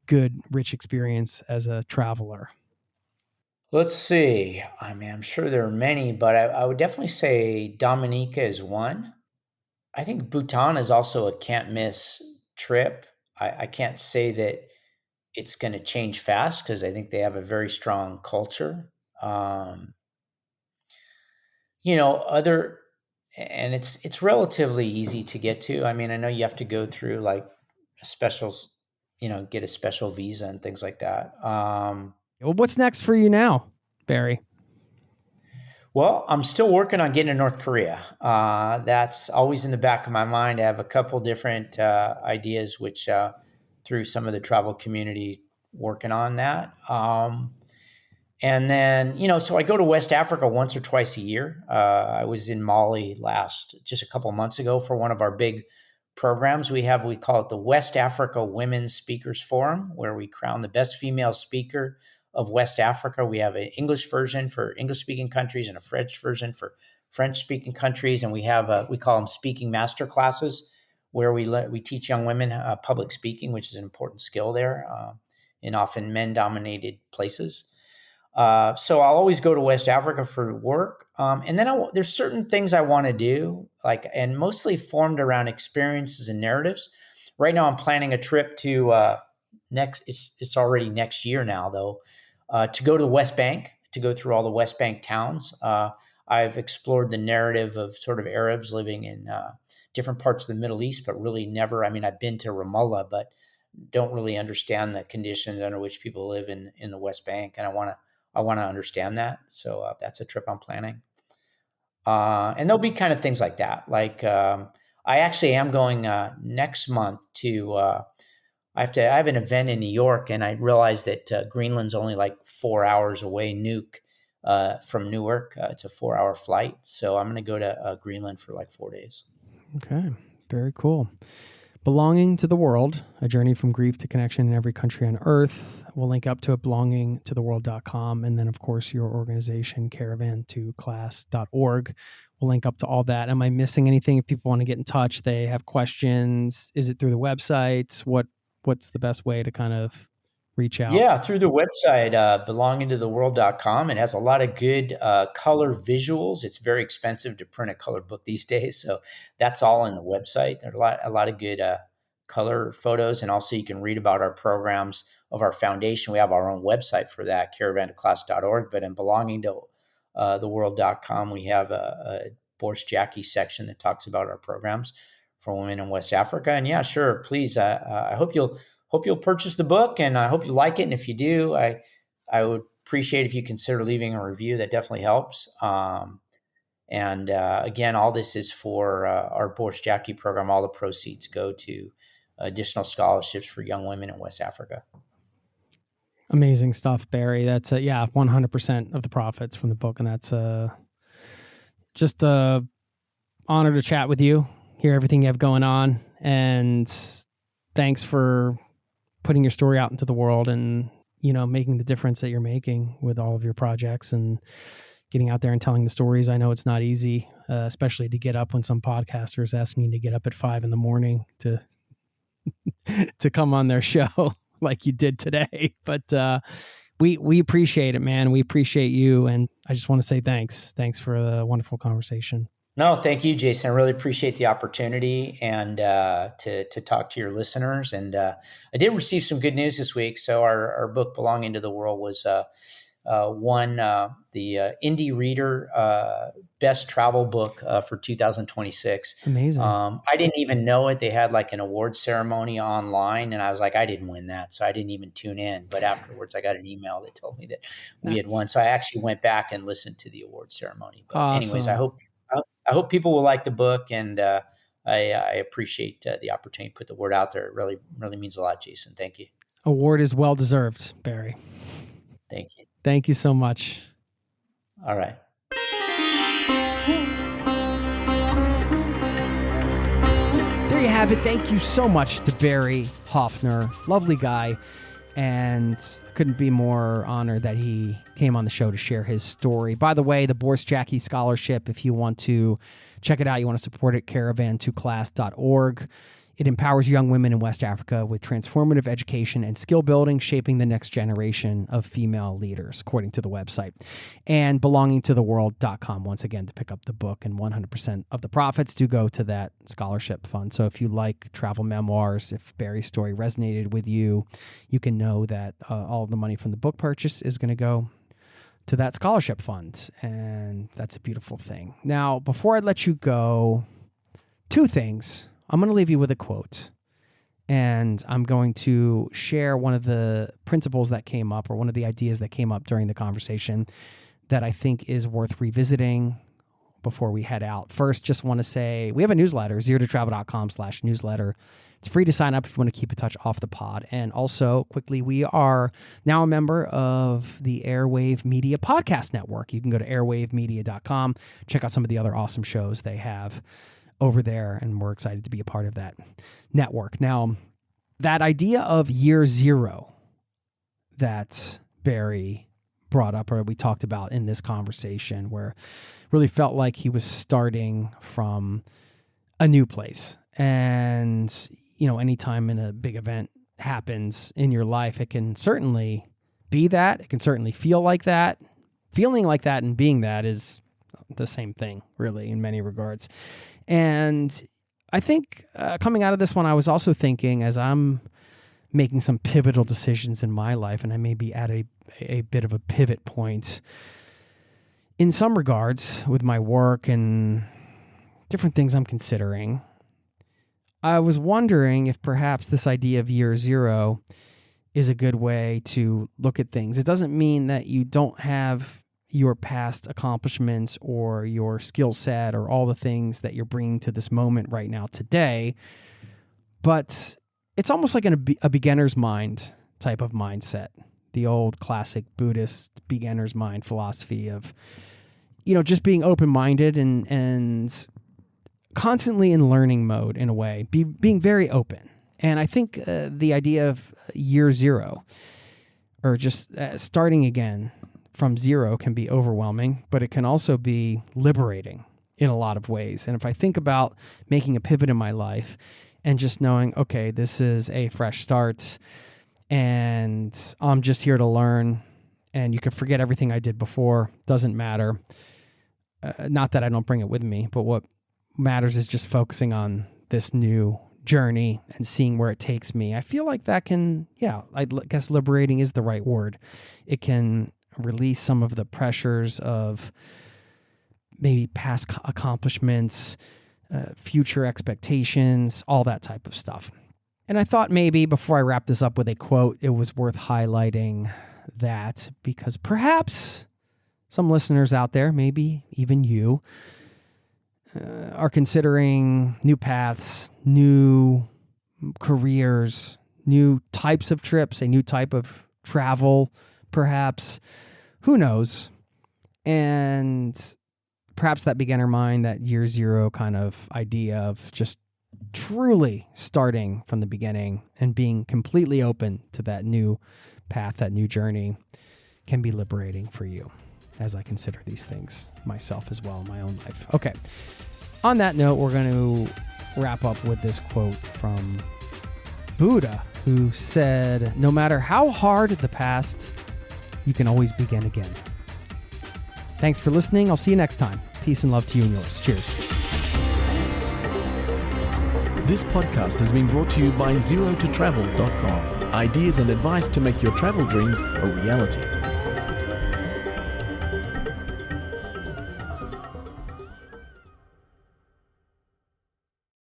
S1: good, rich experience as a traveler.
S3: Let's see. I mean, I'm sure there are many, but I would definitely say Dominica is one. I think Bhutan is also a can't miss trip. I can't say that it's going to change fast because I think they have a very strong culture. and it's relatively easy to get to. I mean, I know you have to go through like a special, get a special visa and things like that.
S1: Well, what's next for you now, Barry?
S3: Well, I'm still working on getting to North Korea. That's always in the back of my mind. I have a couple different ideas, which through some of the travel community working on that. And then, so I go to West Africa once or twice a year. I was in Mali just a couple months ago for one of our big programs we call it the West Africa Women's Speakers Forum, where we crown the best female speaker of West Africa. We have an English version for English-speaking countries and a French version for French-speaking countries. And we call them speaking master classes, where we teach young women public speaking, which is an important skill there in often men-dominated places. So I'll always go to West Africa for work. And then there's certain things I want to do, and mostly formed around experiences and narratives. Right now I'm planning a trip to it's already next year now though, to go to the West Bank, to go through all the West Bank towns. I've explored the narrative of sort of Arabs living in different parts of the Middle East, but really never, I've been to Ramallah, but don't really understand the conditions under which people live in the West Bank. And I want to understand that. So that's a trip I'm planning. And there'll be kind of things like that. I actually am going next month to, I have an event in New York, and I realized that Greenland's only like 4 hours away, from Newark. It's a 4-hour flight. So I'm going to go to Greenland for like 4 days.
S1: Okay. Very cool. Belonging to the World, a journey from grief to connection in every country on earth. We'll link up to it, belongingtotheworld.com. And then, of course, your organization, Caravan2class.org. We'll link up to all that. Am I missing anything? If people want to get in touch, they have questions, is it through the websites? What's the best way to kind of reach out?
S3: Yeah, through the website, belongingtotheworld.com. It has a lot of good color visuals. It's very expensive to print a color book these days. So that's all on the website. There's a lot of good color photos. And also you can read about our programs of our foundation. We have our own website for that, caravan2class.org. But in belongingtotheworld.com, we have a Bourse Jackie section that talks about our programs for women in West Africa. And yeah, sure, please. I hope you'll purchase the book, and I hope you like it. And if you do, I would appreciate if you consider leaving a review. That definitely helps. Again, all this is for our Bourse Jackie program. All the proceeds go to additional scholarships for young women in West Africa.
S1: Amazing stuff, Barry. That's 100% of the profits from the book. And that's just an honor to chat with you, hear everything you have going on. And thanks for putting your story out into the world and, making the difference that you're making with all of your projects and getting out there and telling the stories. I know it's not easy, especially to get up when some podcaster is asking you to get up at 5 a.m. to come on their show like you did today. But we appreciate it, man. We appreciate you. And I just want to say thanks. Thanks for the wonderful conversation.
S3: No, thank you, Jason. I really appreciate the opportunity and to talk to your listeners. And I did receive some good news this week. So our book, Belonging to the World, was won the Indie Reader Best Travel Book for 2026.
S1: Amazing.
S3: I didn't even know it. They had like an award ceremony online, and I was like, I didn't win that, so I didn't even tune in. But afterwards, I got an email that told me that we had won. So I actually went back and listened to the award ceremony. But anyways, I hope people will like the book, and I appreciate the opportunity to put the word out there. It really, really means a lot, Jason. Thank you.
S1: Award is well deserved, Barry.
S3: Thank you.
S1: Thank you so much.
S3: All right.
S1: There you have it. Thank you so much to Barry Hoffner. Lovely guy. And couldn't be more honored that he came on the show to share his story. By the way, the Bourse Jackie Scholarship, if you want to check it out, you want to support it, caravan2class.org. It empowers young women in West Africa with transformative education and skill building, shaping the next generation of female leaders, according to the website. And belongingtotheworld.com, once again, to pick up the book. And 100% of the profits do go to that scholarship fund. So if you like travel memoirs, if Barry's story resonated with you, you can know that all the money from the book purchase is going to go to that scholarship fund. And that's a beautiful thing. Now, before I let you go, two things. I'm going to leave you with a quote. And I'm going to share one of the principles that came up, or one of the ideas that came up during the conversation that I think is worth revisiting before we head out. First, just want to say we have a newsletter, zerototravel.com/newsletter. It's free to sign up if you want to keep in touch off the pod. And also, quickly, we are now a member of the Airwave Media Podcast Network. You can go to airwavemedia.com, check out some of the other awesome shows they have over there, and we're excited to be a part of that network. Now, that idea of year zero that Barry brought up, or we talked about in this conversation, where really felt like he was starting from a new place. And, you know, anytime in a big event happens in your life, it can certainly be that. It can certainly feel like that. Feeling like that and being that is the same thing, really, in many regards. And I think coming out of this one, I was also thinking, as I'm making some pivotal decisions in my life, and I may be at a bit of a pivot point in some regards with my work and different things I'm considering, I was wondering if perhaps this idea of year zero is a good way to look at things. It doesn't mean that you don't have your past accomplishments or your skill set or all the things that you're bringing to this moment right now today, but it's almost like a beginner's mind type of mindset, the old classic Buddhist beginner's mind philosophy of, you know, just being open-minded and constantly in learning mode in a way, being very open. And I think the idea of year zero, or just starting again from zero, can be overwhelming, but it can also be liberating in a lot of ways. And if I think about making a pivot in my life and just knowing, okay, this is a fresh start and I'm just here to learn, and you can forget everything I did before, doesn't matter. Not that I don't bring it with me, but what matters is just focusing on this new journey and seeing where it takes me. I feel like that can, I guess liberating is the right word. It can release some of the pressures of maybe past accomplishments, future expectations, all that type of stuff. And I thought maybe before I wrap this up with a quote, it was worth highlighting that, because perhaps some listeners out there, maybe even you, are considering new paths, new careers, new types of trips, a new type of travel, perhaps. Who knows? And perhaps that beginner mind, that year zero kind of idea of just truly starting from the beginning and being completely open to that new path, that new journey, can be liberating for you, as I consider these things myself as well in my own life. Okay. On that note, we're going to wrap up with this quote from Buddha, who said, "No matter how hard the past, you can always begin again." Thanks for listening. I'll see you next time. Peace and love to you and yours. Cheers.
S4: This podcast has been brought to you by zerototravel.com. Ideas and advice to make your travel dreams a reality.